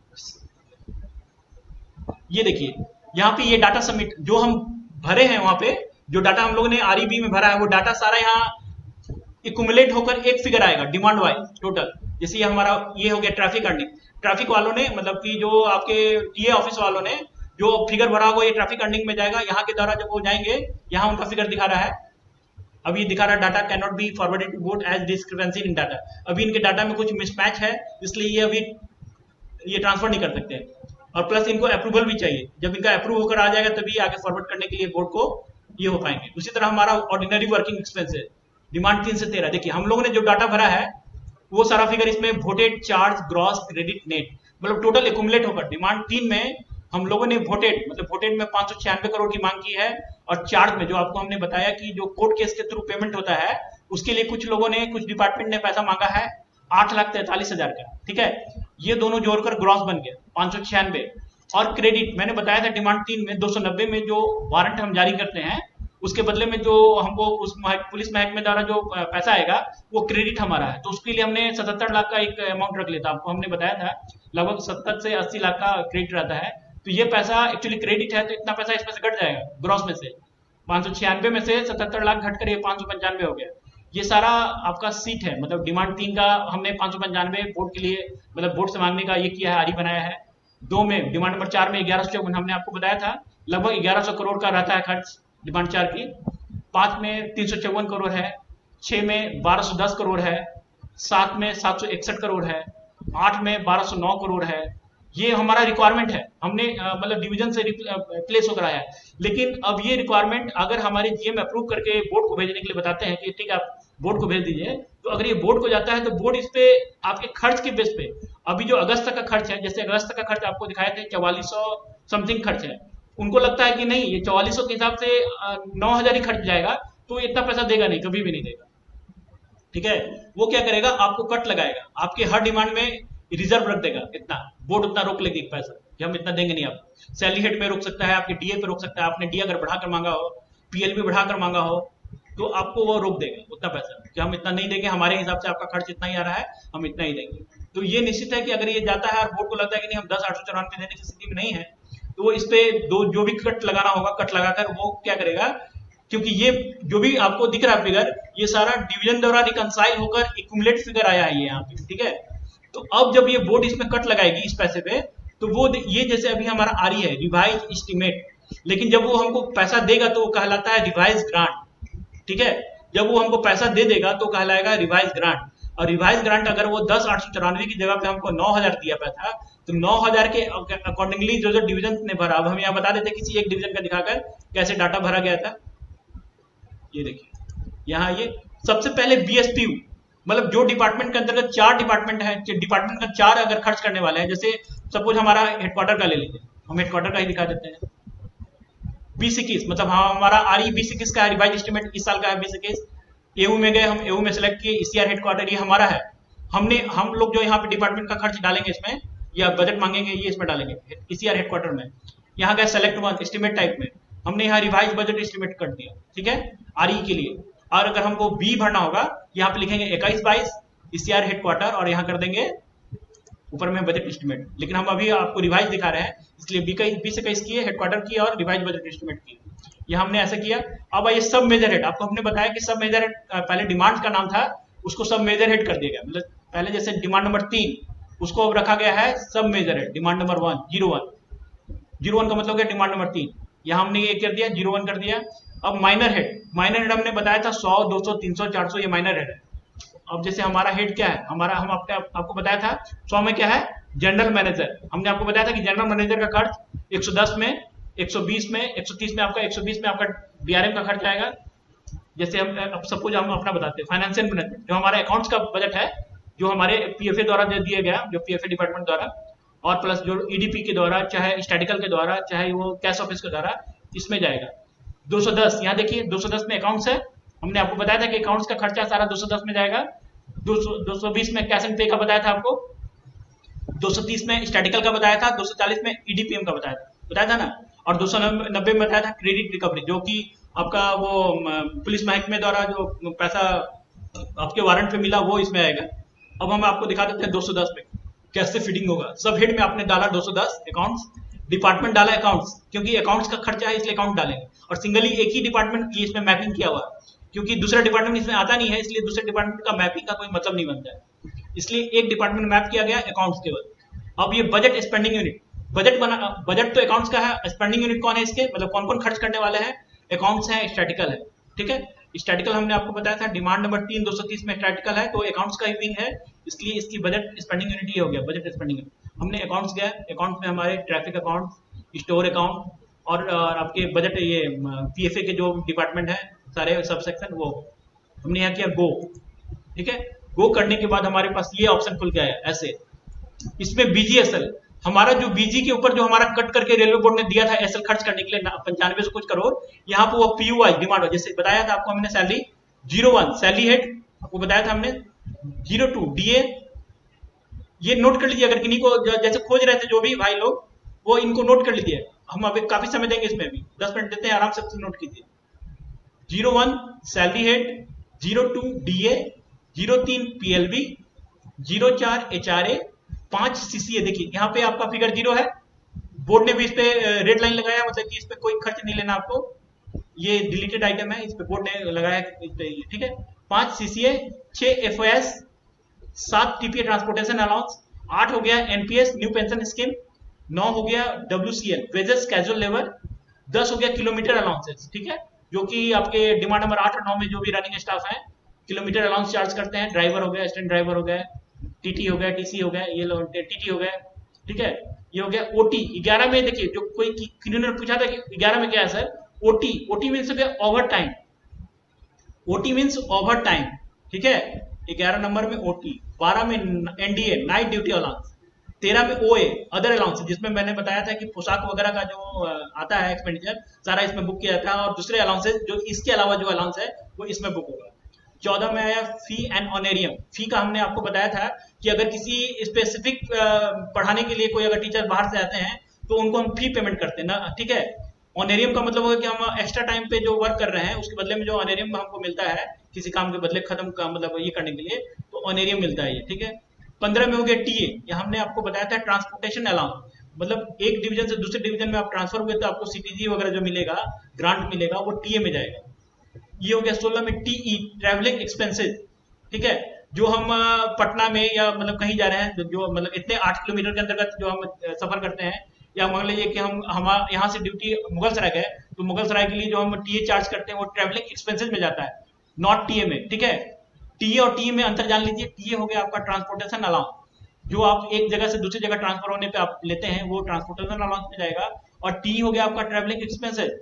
ये देखिए यहाँ पे ये डाटा सबमिट जो हम भरे हैं वहां पे, जो डाटा हम लोगों ने आरईबी में भरा है वो डाटा सारा यहाँ इक्युमुलेट होकर एक फिगर आएगा डिमांड वाइज टोटल। जैसे ये हमारा ये हो गया ट्रैफिक अर्निंग, ट्रैफिक वालों ने मतलब कि जो आपके टीए ऑफिस वालों ने जो फिगर भरा होगा ये ट्रैफिक अर्निंग में जाएगा। यहाँ के द्वारा जब वो जाएंगे यहाँ उनका फिगर दिखा रहा है, अभी दिखा रहा है data cannot be forwarded to board as discrepancy in data. अभी इनके डाटा में कुछ मिसमैच है इसलिए ये अभी ये ट्रांसफर नहीं कर सकते, और प्लस इनको अप्रूवल भी चाहिए। जब इनका अप्रूव होकर आ जाएगा तभी आगे फॉरवर्ड करने के लिए बोर्ड को ये हो पाएंगे। उसी तरह हमारा ऑर्डिनरी वर्किंग एक्सपेंसेस डिमांड 3 से 13, देखिए हम लोगों ने जो डाटा भरा है वो सारा फिगर इसमें voted charge gross credit net मतलब टोटल एक्युमुलेट होकर डिमांड 3 में हम लोगों ने वोटेड मतलब वोटेड में 596 करोड़ की मांग की है, और चार्ज में जो आपको हमने बताया कि जो कोर्ट केस के थ्रू पेमेंट होता है उसके लिए कुछ लोगों ने कुछ डिपार्टमेंट ने पैसा मांगा है 8,43,000 का, ठीक है। ये दोनों जोड़कर ग्रॉस बन गया 596। और क्रेडिट मैंने बताया था डिमांड 3 में 290 में जो वारंट हम जारी करते हैं उसके बदले में जो हमको उस पुलिस महकमे द्वारा जो पैसा आएगा वो क्रेडिट हमारा है, तो उसके लिए हमने 77 लाख का एक अमाउंट रख लिया था। आपको हमने बताया था लगभग 70 से 80 लाख का क्रेडिट रहता है, तो ये पैसा एक्चुअली क्रेडिट है, तो इतना पैसा इसमें से घट जाएगा ग्रॉस में से 596 में से 77 लाख घटकर ये 595 हो गया। ये सारा आपका सीट है मतलब डिमांड 3 का हमने 595 बोर्ड के लिए मतलब बोर्ड से मांगने का ये किया है, आरी बनाया है। 2 में डिमांड नंबर 4 में 1154 हमने आपको बताया था लगभग 1100 करोड़ का रहता है खर्च डिमांड 4 की। 5 में 354 करोड़ है, 6 में 1210 करोड़ है, 7 में 761 करोड़ है, 8 में 1209 करोड़ है। ये हमारा रिक्वायरमेंट है, हमने मतलब डिवीजन से प्लेस होकर आया है। लेकिन अब ये रिक्वायरमेंट अगर हमारे जीएम अप्रूव करके बोर्ड को भेजने के लिए बताते हैं कि ठीक है आप बोर्ड को भेज दीजिए, तो अगर ये बोर्ड को जाता है तो बोर्ड इस पे आपके खर्च के बेस पे अभी जो अगस्त तक का खर्च है, जैसे अगस्त तक का खर्च आपको दिखाए थे 4400 समथिंग खर्च है, उनको लगता है कि नहीं ये 4400 के हिसाब से 9000 ही खर्च जाएगा, तो इतना पैसा देगा नहीं, कभी भी नहीं देगा, ठीक है। वो क्या करेगा आपको कट लगाएगा, आपके हर डिमांड में रिजर्व रख देगा, इतना बोर्ड उतना रोक लेगी पैसा कि हम इतना देंगे नहीं आपको। सैलरी हेड पे रोक सकता है, आपके डीए पे रोक सकता है, आपने डी अगर बढ़ाकर मांगा हो, पीएलबी बढ़ाकर मांगा हो तो आपको वो रोक देगा उतना पैसा कि हम इतना नहीं देंगे, हमारे हिसाब से आपका खर्च इतना ही आ रहा है, हम इतना ही देंगे। तो ये निश्चित है कि अगर ये जाता है और बोर्ड को लगता है कि नहीं हम 10,894 देने की स्थिति में नहीं है, तो वो इस पे जो भी कट लगाना होगा कट लगाकर वो क्या करेगा, क्योंकि ये जो भी आपको दिख रहा है फिगर ये सारा डिवीजन द्वारा रिकंसाइल होकर एक्युमुलेट फिगर आया है ये यहाँ पे, ठीक है। तो अब जब ये बोर्ड इसमें कट लगाएगी इस पैसे पे, तो वो ये जैसे अभी हमारा आरी है रिवाइज एस्टिमेट, लेकिन जब वो हमको पैसा देगा तो वो कहलाता है रिवाइज ग्रांट, ठीक है। जब वो हमको पैसा दे देगा तो कहलाएगा रिवाइज ग्रांट, और रिवाइज ग्रांट अगर वो 10,894 की जगह पे हमको 9,000 दिया पैसा, तो 9,000 के अकॉर्डिंगली जो डिवीजन ने भरा, अब हम यहाँ बता देते किसी एक डिवीजन का दिखाकर कैसे डाटा भरा गया था। ये देखिए यहाँ ये सबसे पहले बीएसपीयू मतलब जो डिपार्टमेंट के अंतर्गत 4 डिपार्टमेंट है, डिपार्टमेंट का 4 अगर खर्च करने वाले हैं, जैसे सपोज हमारा हेडक्वार्टर का ले लीजिए, हम हेडक्वार्टर का ही दिखा देते हैं। 2021 मतलब हाँ हमारा आरई 2021 का रिवाइज एस्टिमेट इस साल का है 2021। एयू में गए, हम एयू में सेलेक्ट किए ईसीआर हेडक्वार्टर ये हमारा है। हम लोग जो यहाँ पे डिपार्टमेंट का खर्च डालेंगे इसमें या बजट मांगेंगे ये इसमें डालेंगे ईसीआर हेडक्वार्टर में। यहाँ गए सेलेक्ट वन एस्टिमेट टाइप में, हमने यहाँ रिवाइज बजट एस्टिमेट कर दिया, ठीक है आरई के लिए। और अगर हमको बी भरना होगा यहाँ पे लिखेंगे 21-22 ईसीआर हेडक्वार्टर और यहाँ कर देंगे ऊपर में बजट एस्टिमेट। लेकिन हम अभी आपको रिवाइज दिखा रहे हैं इसलिए 20-21 की हेडक्वार्टर की और रिवाइज बजट एस्टिमेट की, ये हमने ऐसे किया। अब ये सब मेजर हेड, आपको हमने बताया कि सब मेजर हेड पहले डिमांड का नाम था उसको सब मेजर हेड कर दिया गया, मतलब पहले जैसे डिमांड नंबर 3 उसको अब रखा गया है सब मेजर हेड डिमांड नंबर 01 का मतलब है डिमांड नंबर 3, यहाँ हमने ये कर दिया 01 कर दिया। अब माइनर हेड हमने बताया था 100, 200, 300, 400 ये माइनर हेड है। अब जैसे हमारा हेड क्या है, हमारा हम आपको बताया था 100 में क्या है जनरल मैनेजर, हमने आपको बताया था कि जनरल मैनेजर का खर्च 110 में, 120 में, 130 में आपका 120 में आपका डीआरएम का खर्च आएगा। जैसे हम सपोज हम अपना बताते हैं फाइनेंशियल मैनेजमेंट जो हमारे अकाउंट्स का बजट है, जो हमारे पीएफए द्वारा दिया गया, जो पीएफए डिपार्टमेंट द्वारा और प्लस जो ईडीपी के द्वारा, चाहे स्टैटिकल के द्वारा, चाहे वो कैश ऑफिस के द्वारा, इसमें जाएगा 210। यहाँ देखिए 210 में अकाउंट्स है, हमने आपको बताया था कि अकाउंट्स का खर्चा सारा 210 में जाएगा। 220 में कैश एंड पे का बताया था आपको, 230 में स्टैटिकल का बताया था, 240 में ईडीपीएम का बताया था ना, और 290 में बताया था क्रेडिट रिकवरी जो कि आपका वो पुलिस महकमे द्वारा जो पैसा आपके वारंट पे मिला वो इसमें आएगा। अब हम आपको दिखा देते हैं 210 में कैसे फीडिंग होगा। सब हेड में आपने डाला 210 अकाउंट्स, डिपार्टमेंट डाला अकाउंट्स, क्योंकि अकाउंट्स का खर्चा है इसलिए अकाउंट डालेंगे, और सिंगली एक ही डिपार्टमेंट की इसमें मैपिंग किया हुआ है, क्योंकि दूसरा डिपार्टमेंट इसमें आता नहीं है, इसलिए दूसरे डिपार्टमेंट का मैपिंग का कोई मतलब नहीं बनता है, इसलिए एक डिपार्टमेंट मैप किया गया अकाउंट्स केवल। अब ये बजट स्पेंडिंग यूनिट, बजट तो अकाउंट्स का है, स्पेंडिंग यूनिट कौन है इसके, मतलब कौन कौन खर्च करने वाले हैं, अकाउंट्स है, स्टैटिकल है, ठीक है। स्टैटिकल हमने आपको बताया था डिमांड नंबर 3 230 में स्टैटिकल है, तो अकाउंट्स का ही विंग है, इसलिए इसकी बजट स्पेंडिंग यूनिट ये हो गया, बजट स्पेंडिंग यूनिट। हमने अकाउंट्स गया, अकाउंट्स में हमारे ट्रैफिक अकाउंट, स्टोर अकाउंट और आपके बजट ये पीएफए के जो डिपार्टमेंट है सारे सब सेक्शन, वो हमने यहाँ किया गो, ठीक है। गो करने के बाद हमारे पास ये ऑप्शन खुल गया है ऐसे, इसमें बीजीएसएल, हमारा जो बीजी के ऊपर जो हमारा कट करके रेलवे बोर्ड ने दिया था एसएल खर्च करने के लिए 95 कुछ करोड़, यहाँ पे वो पीयूआई डिमांड, जैसे बताया था आपको हमने सैलरी 01 सैलरी हेड आपको बताया था हमने, 02 डीए, ये नोट कर लीजिए, अगर किन्हीं को जैसे खोज रहे थे जो भी भाई लोग, वो इनको नोट कर लीजिए, हम अभी काफी समय देंगे इसमें भी, 10 मिनट देते हैं, आराम से नोट कीजिए। 01 salary head, 02 DA, 03 PLB, 04 HRA, 5 CCA. देखिए यहाँ पे आपका फिगर 0 है, बोर्ड ने भी इस पे रेड लाइन लगाया, मतलब कि इस पे कोई खर्च नहीं लेना आपको, ये डिलीटेड आइटम है, इस पे बोर्ड ने लगाया इस पे, ठीक है। 5 CCA, 6 FOS, 7 TPA transportation allowance, 8 हो गया एनपीएस न्यू पेंशन स्कीम, 9 हो गया डब्ल्यूसीएल वेजेस कैजुअल लेबर, 10 हो गया किलोमीटर अलाउंसेस, ठीक है, जो कि आपके डिमांड नंबर 8 और 9 में जो भी रनिंग स्टाफ है किलोमीटर अलाउंस चार्ज करते हैं, ड्राइवर हो गया, असिस्टेंट ड्राइवर हो गया, टीटी हो गया, टीसी हो गया, ये लोग टीटी हो गया, ठीक है। ये हो गया ओटी 11 में, देखिए जो कोई किन्हीं ने पूछा था कि 11 में क्या है सर, ओटी मीन्स हो गया over time, OT means over time, ठीक है। 11 नंबर में ओटी, 12 में एनडीए नाइट ड्यूटी अलाउंस, 13 में ओए अदर अलाउंस, जिसमें मैंने बताया था कि पोशाक वगैरह का जो आता है एक्सपेंडिचर सारा इसमें बुक किया जाता है, और दूसरे अलाउंसेस जो इसके अलावा जो अलाउंस है वो इसमें बुक होगा। 14 में आया फी एंड ऑनरेरियम, फी का हमने आपको बताया था कि अगर किसी स्पेसिफिक पढ़ाने के लिए कोई अगर टीचर बाहर से आते हैं तो उनको हम फी पेमेंट करते हैं ना, ठीक है। ऑनरेरियम का मतलब होगा कि हम एक्स्ट्रा टाइम पे जो वर्क कर रहे हैं उसके बदले में जो ऑनरेरियम हमको मिलता है किसी काम के बदले खत्म का मतलब ये करने के लिए, तो ऑनरेरियम मिलता है ये, ठीक है। 15 में हो गया टीए, ये हमने आपको बताया था ट्रांसपोर्टेशन अलाउंस, मतलब एक डिवीजन से दूसरे डिवीजन में आप ट्रांसफर हुए तो आपको सीटीजी वगैरह जो मिलेगा, ग्रांट मिलेगा, वो टीए में जाएगा। ये हो गया 16 में टीई ट्रैवलिंग एक्सपेंसेस, ठीक है, जो हम पटना में या मतलब कहीं जा रहे हैं जो मतलब इतने 8 किलोमीटर के अंतर्गत जो हम सफर करते हैं, या मान लीजिए कि हम यहाँ से ड्यूटी मुगलसराय गए तो मुगलसराय के लिए जो हम टीए चार्ज करते हैं वो ट्रैवलिंग एक्सपेंसेस में जाता है, नॉट टीए में, ठीक है। टीए और टीए में अंतर जान लीजिए, टीए हो गया आपका ट्रांसपोर्टेशन अलाउंस, जो आप एक जगह से दूसरी जगह ट्रांसफर होने पे आप लेते हैं वो ट्रांसपोर्टेशन अलाउंस में जाएगा, और टी हो गया आपका ट्रैवलिंग एक्सपेंसेस।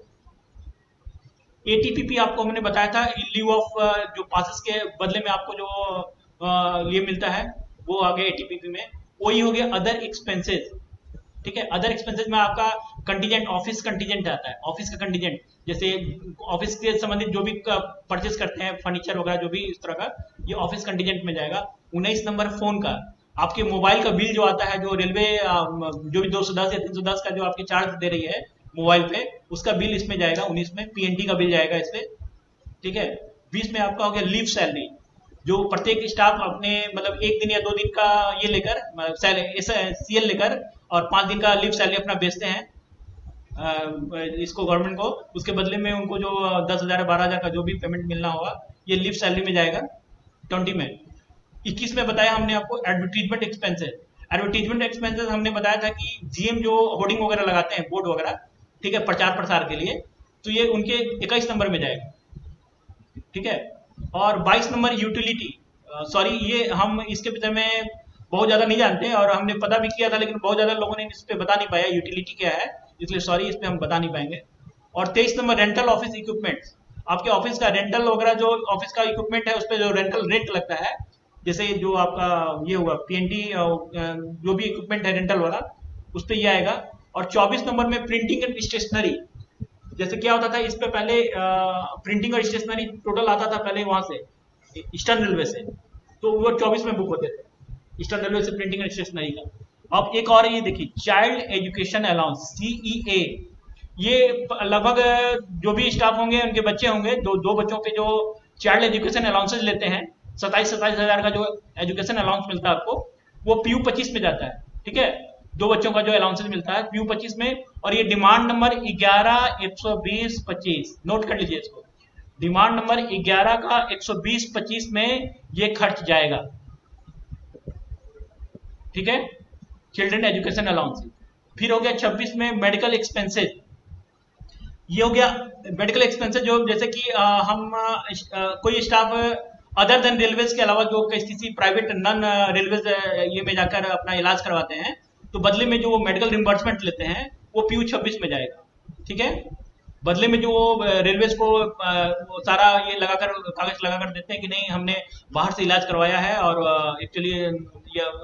एटीपीपी आपको हमने बताया था लीव ऑफ जो पासेस के बदले में आपको जो ये मिलता है वो आ गया एटीपीपी में। वही हो गया अदर एक्सपेंसेस, ठीक है। अदर एक्सपेंसेस में आपका कंटीजेंट, ऑफिस कंटीजेंट आता है, ऑफिस का कंटीजेंट, जैसे ऑफिस के संबंधित जो भी परचेस करते हैं फर्नीचर वगैरह जो भी इस तरह का, ये ऑफिस कंटीजेंट में जाएगा। 19 नंबर फोन का, आपके मोबाइल का बिल जो आता है, जो रेलवे जो भी 210 या 310 का जो आपके चार्ज दे रही है मोबाइल पे, उसका बिल इसमें जाएगा। 19 में पीएनटी का बिल जाएगा इस पे, ठीक है। 20 में आपका हो गया लीव सैलरी, जो प्रत्येक स्टाफ अपने मतलब 1 दिन या 2 दिन का ये लेकर सीएल लेकर और 5 दिन का लीव सैलरी अपना बेचते हैं इसको गवर्नमेंट को, उसके बदले में उनको जो 10,000 या 12,000 का जो भी पेमेंट मिलना होगा ये लीव सैलरी में जाएगा। 20 में 21 में बताया हमने आपको एडवर्टीजमेंट एक्सपेंसेस। एडवर्टीजमेंट एक्सपेंसेस हमने बताया था कि जीएम जो होर्डिंग वगैरह लगाते हैं, बोर्ड वगैरह, ठीक है, प्रचार प्रसार के लिए, तो ये उनके 21 नंबर में जाएगा, ठीक है। और 22 नंबर यूटिलिटी, सॉरी ये हम इसके विषय में बहुत ज्यादा नहीं जानते और हमने पता भी किया था, लेकिन बहुत ज्यादा लोगों ने इस पे बता नहीं पाया यूटिलिटी क्या है, इसलिए सॉरी इस पे हम बता नहीं पाएंगे। और 23 नंबर रेंटल ऑफिस इक्विपमेंट्स, आपके ऑफिस का रेंटल वगैरह जो ऑफिस का इक्विपमेंट है उस पर जो रेंटल रेंट लगता है, जैसे जो आपका ये हुआ पीएनटी जो भी इक्विपमेंट है रेंटल वाला, उस पर ये आएगा। और 24 नंबर में प्रिंटिंग एंड स्टेशनरी, जैसे क्या होता था इस पे पहले प्रिंटिंग और स्टेशनरी टोटल आता था पहले वहां से ईस्टर्न रेलवे से, तो वो 24 में बुक होते थे ईस्टर्न रेलवे से प्रिंटिंग एंड स्टेशनरी का। अब एक और ये देखिए चाइल्ड एजुकेशन अलाउंस सीईए, ये लगभग जो भी स्टाफ होंगे उनके बच्चे होंगे, दो बच्चों पे जो चाइल्ड एजुकेशन अलाउंसेज लेते हैं, 27,000 का जो एजुकेशन अलाउंस मिलता है आपको, वो पीयू 25 में जाता है, ठीक है। दो बच्चों का जो अलाउंसेस मिलता है PU 25 में। और ये डिमांड नंबर 11/120/25 नोट कर लीजिए इसको। डिमांड नंबर 11 का 120/25 में ये खर्च जाएगा, ठीक है, चिल्ड्रन एजुकेशन अलाउंस। फिर हो गया 26 में मेडिकल एक्सपेंसेस। ये हो गया मेडिकल एक्सपेंसेस जो जैसे कि हम कोई स्टाफ अदर देन रेलवेज के अलावा जो किसी प्राइवेट नॉन रेलवेज ये में जाकर अपना इलाज करवाते हैं, तो बदले में जो वो मेडिकल रिम्बर्समेंट लेते हैं वो PU 26 में जाएगा, ठीक है। बदले में जो रेलवेज को वो सारा ये लगाकर कागज लगाकर देते हैं कि नहीं हमने बाहर से इलाज करवाया है और एक्चुअली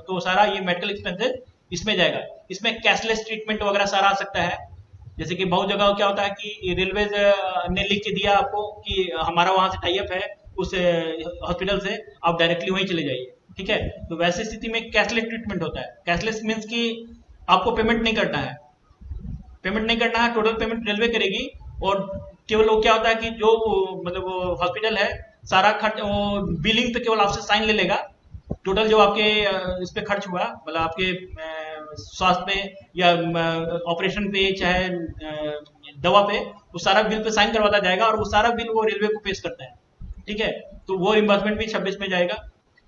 तो सारा ये मेडिकल एक्सपेंसेस इसमें जाएगा। इसमें कैशलेस ट्रीटमेंट वगैरह सारा आ सकता है। जैसे कि बहुत जगह क्या होता है कि रेलवेज ने लिख के दिया आपको कि हमारा वहां से टाई अप है उस हॉस्पिटल से, आप डायरेक्टली वहीं चले जाइए, ठीक है। तो वैसी स्थिति में कैशलेस ट्रीटमेंट होता है। कैशलेस मीन्स कि आपको पेमेंट नहीं करना है, पेमेंट नहीं करना है, टोटल पेमेंट रेलवे करेगी। और केवल वो क्या होता है कि जो मतलब वो हॉस्पिटल है सारा खर्च वो बिलिंग पे केवल आपसे साइन ले लेगा। टोटल जो आपके इस पे खर्च हुआ मतलब आपके स्वास्थ्य पे या ऑपरेशन पे चाहे दवा पे, वो सारा बिल पे साइन करवाता जाएगा और वो सारा बिल वो रेलवे को पेश करता है, ठीक है। तो वो रिम्बर्समेंट भी 26 में जाएगा।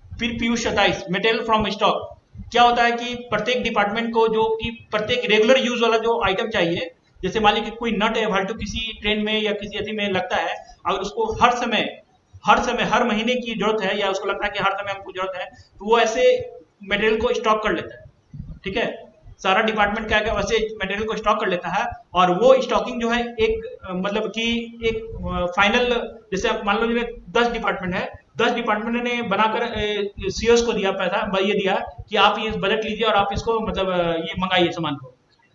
फिर PU 27 मटेरियल फ्रॉम स्टॉक। क्या होता है कि प्रत्येक डिपार्टमेंट को जो कि प्रत्येक रेगुलर यूज वाला जो आइटम चाहिए, जैसे मान लीजिए कोई नट या भाल्टू किसी ट्रेन में या किसी अथी में लगता है, अगर उसको हर समय हर महीने की जरूरत है या उसको लगता है कि हर समय हमको जरूरत है, तो वो ऐसे मटेरियल को स्टॉक कर लेता है, ठीक है। सारा डिपार्टमेंट क्या है वैसे मटेरियल को स्टॉक कर लेता है। और वो स्टॉकिंग जो है एक मतलब कि एक फाइनल, जैसे आप मान लो 10 डिपार्टमेंट है, 10 डिपार्टमेंट ने बनाकर COs को दिया पैसा, ये दिया कि आप ये बजट लीजिए और आप इसको मतलब ये मंगाइए सामान को।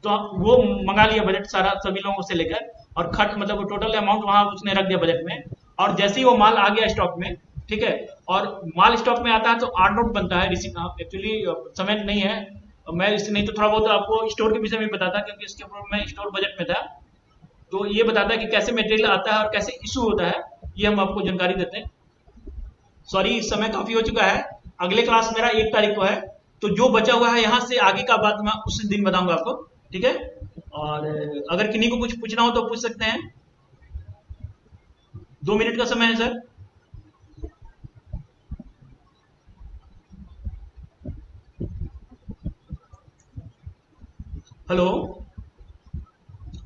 तो वो मंगा लिया बजट सारा सभी लोगों से लेकर, और खर्च मतलब टोटल अमाउंट वहां उसने रख दिया बजट में। और जैसे ही वो माल आ गया स्टॉक में, ठीक है, और माल स्टॉक में आता है तो R नोट बनता है रिसीप्ट। एक्चुअली समय नहीं है मैं इससे नहीं तो थोड़ा बहुत आपको स्टोर के विषय में बताता, क्योंकि इसके ऊपर मैं स्टोर बजट में था, तो ये बताता है कि कैसे मटेरियल आता है और कैसे इशू होता है, ये हम आपको जानकारी देते हैं। सॉरी इस समय काफी हो चुका है, अगले क्लास मेरा 1 तारीख को है, तो जो बचा हुआ है यहाँ से आगे का बात मैं उस दिन बताऊंगा आपको, ठीक है। और अगर किन्हीं को कुछ पूछना हो तो पूछ सकते हैं, 2 मिनट का समय है सर। हेलो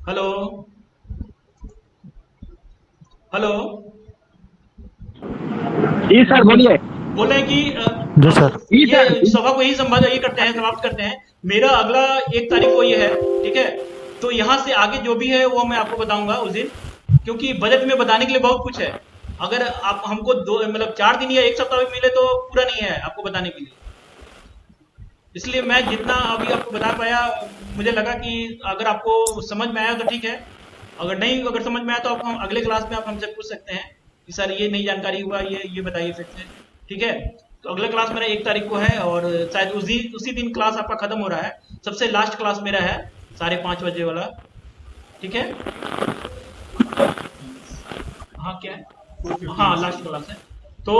हेलो हेलो
जी सर बोलिए।
बोल रहे हैं कि
जी सर।
ये सभा को यही समाप्त करते हैं। मेरा अगला 1 तारीख को ये है, ठीक है। तो यहाँ से आगे जो भी है वो मैं आपको बताऊंगा उस दिन, क्योंकि बजट में बताने के लिए बहुत कुछ है। अगर आप हमको 4 दिन या 1 सप्ताह में मिले तो पूरा नहीं है आपको बताने के लिए। इसलिए मैं जितना अभी आपको बता पाया, मुझे लगा कि अगर आपको समझ में आया तो ठीक है, अगर समझ में आया तो आप हम अगले क्लास में आप हमसे पूछ सकते हैं कि सर ये नई जानकारी हुआ, ये बताइए फिर से, ठीक है। तो अगला क्लास मेरा 1 तारीख को है और शायद उसी दिन क्लास आपका खत्म हो रहा है। सबसे लास्ट क्लास मेरा है 5:30 बजे वाला, ठीक है। हाँ क्या है, हाँ लास्ट क्लास है। तो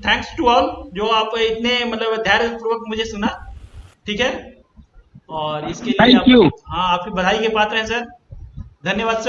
थैंक्स टू ऑल जो आप इतने मतलब धैर्य पूर्वक मुझे सुना, ठीक है। और इसके लिए
Thank you.
हाँ आपकी बधाई के पात्र हैं सर, धन्यवाद सर।